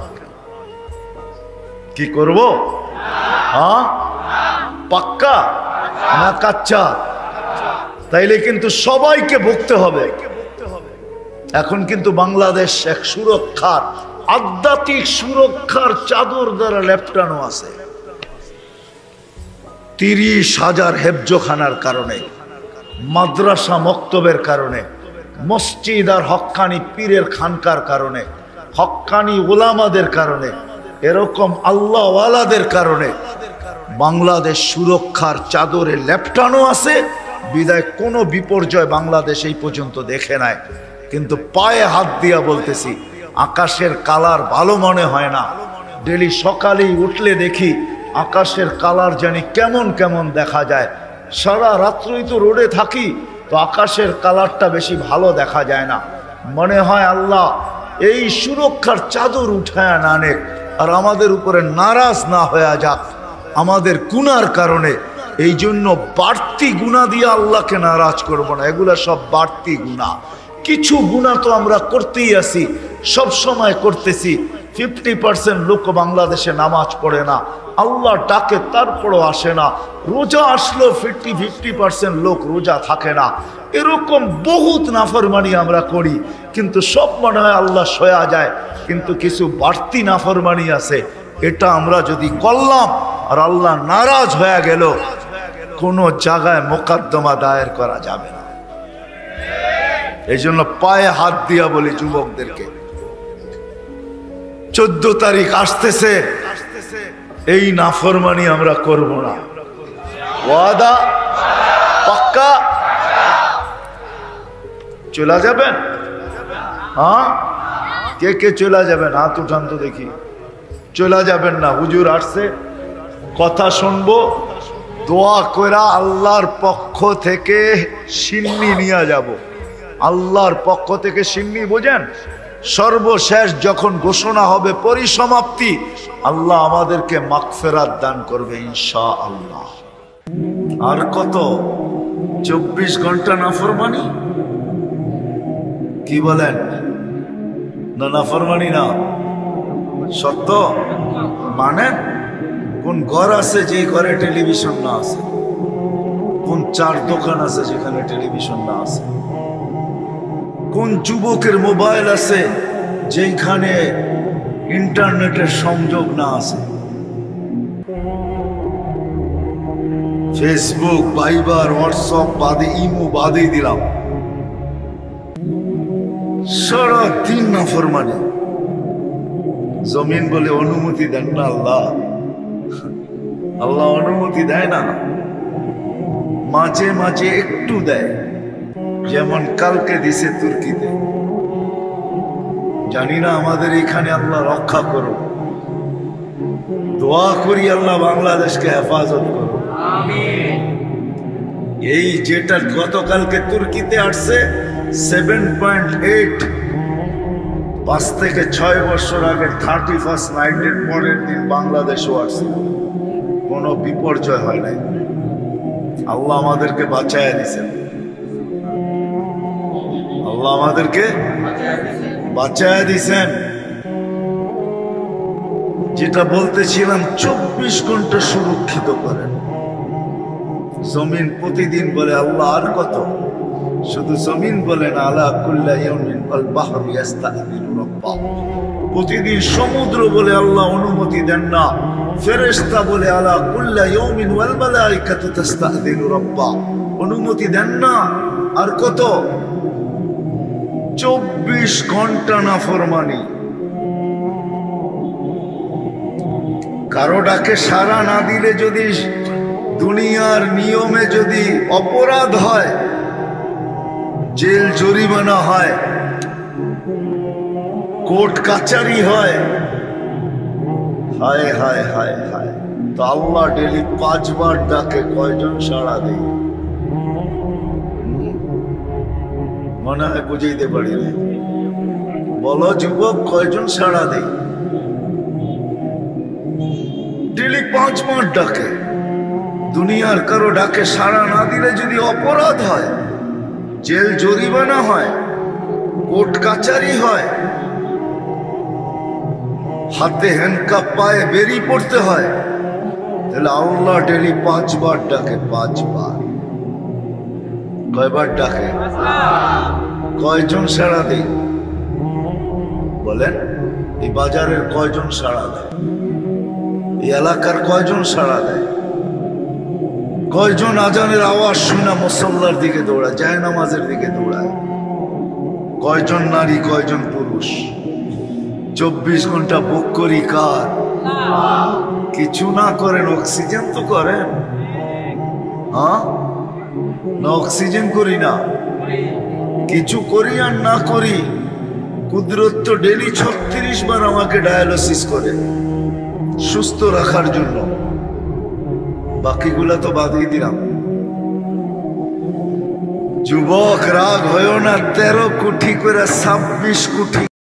কি করব? হ্যাঁ, পাক্কা না কাচ্চা? তাইলে কিন্তু সবাইকে ভুগতে হবে। এখন কিন্তু বাংলাদেশ এক সুরক্ষার, আধ্যাত্মিক সুরক্ষার চাদর দ্বারা লেপটানো আছে। 30,000 হেফজখানার কারণে, মাদ্রাসা মক্তবের কারণে, মসজিদ আর হক্কানি পীরের খানকার কারণে, হক্কানি ওলামাদের কারণে, এরকম আল্লাহওয়ালাদের কারণে বাংলাদেশ সুরক্ষার চাদরে লেপটানো আছে। বিদায় কোনো বিপর্যয় বাংলাদেশ এই পর্যন্ত দেখে নাই। কিন্তু পায়ে হাত দিয়া বলতেছি, আকাশের কালার ভালো মনে হয় না। ডেলি সকালেই উঠলে দেখি আকাশের কালার জানি কেমন কেমন দেখা যায়। সারা রাত্রই তো রোডে থাকি, তো আকাশের কালারটা বেশি ভালো দেখা যায় না। মনে হয় আল্লাহ এই সুরক্ষার চাদর উঠায় না নেক, আর আমাদের উপরে নারাজ না হয়ে যাক আমাদের গুনার কারণে। এই জন্য বাড়তি গুনাহ দিয়ে আল্লাহকে নারাজ করব না। এগুলা সব বাড়তি গুনাহ। কিছু গুনাহ তো আমরা করতেই আছি, সব সময় করতেছি। 50% লোক বাংলাদেশে নামাজ পড়ে না, আল্লাহ ডাকে তারপরও আসে না। রোজা আসলো 50% লোক রোজা থাকে না। এরকম বহুত নাফরমানি আমরা করি, কিন্তু সব মনে হয় আল্লাহ সয়া যায়। কিন্তু কিছু বাড়তি নাফরমানি আছে, এটা আমরা যদি করলাম আর আল্লাহ নারাজ হয়ে গেল, কোনো জায়গায় মোকদ্দমা দায়ের করা যাবে না। এই জন্য পায়ে হাত দিয়া বলি যুবকদেরকে, 14 তারিখ আসতেছে, এই নাফরমানি আমরা করব না। ওয়াদা পাক্কা? চলে যাবেন? হ্যাঁ, কে কে চলে যাবেন? হাত উঠান তো দেখি। চলে যাবেন না, হুজুর আসছে, কথা শুনবো, দোয়া কইরা আল্লাহর পক্ষ থেকে সিন্নি নিয়ে যাব। আল্লাহর পক্ষ থেকে সিন্নি বোঝেন? সর্বশেষ যখন ঘোষণা হবে পরিসমাপ্তি, আল্লাহ আমাদেরকে মাগফিরাত দান করবে ইনশাআল্লাহ। আর কত? 24 ঘন্টা নাফরমানি? কি বলেন? না নাফরমানি না, সত্য মানেন? কোন ঘর আছে যে ঘরে টেলিভিশন না আছে? কোন 4 দোকান আছে যেখানে টেলিভিশন না আছে? কোন যুবকের মোবাইল আছে যেখানে ইন্টারনেটের সংযোগ না আছে? ফেসবুক, ভাইবার, হোয়াটসঅ্যাপ বাদে, ইমো বাদে দিলাম, সারাদিন নাফরমানি। জমিন বলে অনুমতি দেন না আল্লাহ, আল্লাহ অনুমতি দেয় না, মাঝে মাঝে একটু দেয়। যেমন কালকে দিছে তুর্কিতে, জানি না আমাদের এখানে আল্লাহ রক্ষা করো। দোয়া করি আল্লাহ বাংলাদেশকে হেফাজত করো। এই যেটা গতকালকে তুর্কিতে আসছে 7.8 5 থেকে 6 বছর আগে 31st নাইটের পরের দিন বাংলাদেশও আসছে, কোনো বিপর্যয় হয় নাই। আল্লাহ আমাদেরকে বাঁচায় দিয়েছেন, আল্লাহ আমাদেরকে বাঁচায় দিয়েছেন। যেটা বলতেছিলাম 24 ঘন্টা সুরক্ষিত করেন। জমিন প্রতিদিন বলে আল্লাহ আর কত, শুধু জমিন বলে না, আলা কুল্লা ইয়াউমিন আল বাহরু ইস্তাযিনু রাব্বাহ। প্রতিদিন সমুদ্র বলে আল্লাহ অনুমতি দেন না। ফেরেশতা বলে আলা কুল্লা ইয়াউমিন ওয়াল মালায়েকাতু তাস্তাযিনু রাব্বাহ, অনুমতি দেন না। আর কত? 24 ঘন্টা নাফরমানি। কারো ডাকে সাড়া না দিলে যদি দুনিয়ার নিয়মে যদি অপরাধ হয়, জেল জরিমানা হয়, কোর্ট কাচারি হয়, হায় হায় হায় হায়, তো আল্লাহ ডেলি 5 বার ডাকে, কয়জন সাড়া দেয়? মনে হয় বুঝাইতে পারি না। বলো যুবক, কয়জন সাড়া দেয়? ডেলি 5 বার ডাকে। দুনিয়ার কারো ডাকে সাড়া না দিলে যদি অপরাধ হয়, জেল জরিমানা হয়, কোর্ট কাচারি হয়, হাতে হ্যান্ডকাপ, পায়ে বেরিয়ে পড়তে হয়, তাহলে আল্লাহ ডেলি 5 বার ডাকে। 5 বার। কয়বার ডাকে? কয়জন সাড়া দেয় বলেন? এই বাজারের কয়জন সাড়া দেয়? এই এলাকার কয়জন সাড়া দেয়? কয়জন আজানের আওয়াজ শুনে মুসল্লার দিকে দৌড়ায়, যায় নামাজের দিকে দৌড়ায়? কয়জন নারী, কয়জন পুরুষ? 24 ঘন্টা বুক করি কার? কিছু না করেন, অক্সিজেন তো করেন, হ্যাঁ না? অক্সিজেন করি না, কিছু করি আর না করি, কুদরত তো ডেলি 36 বার আমাকে ডায়ালিসিস করে সুস্থ রাখার জন্য। বাকিগুলা তো বাদই দিলাম। যুবক রাগ হয়েও না, 13 কোটি করে 26 কোটি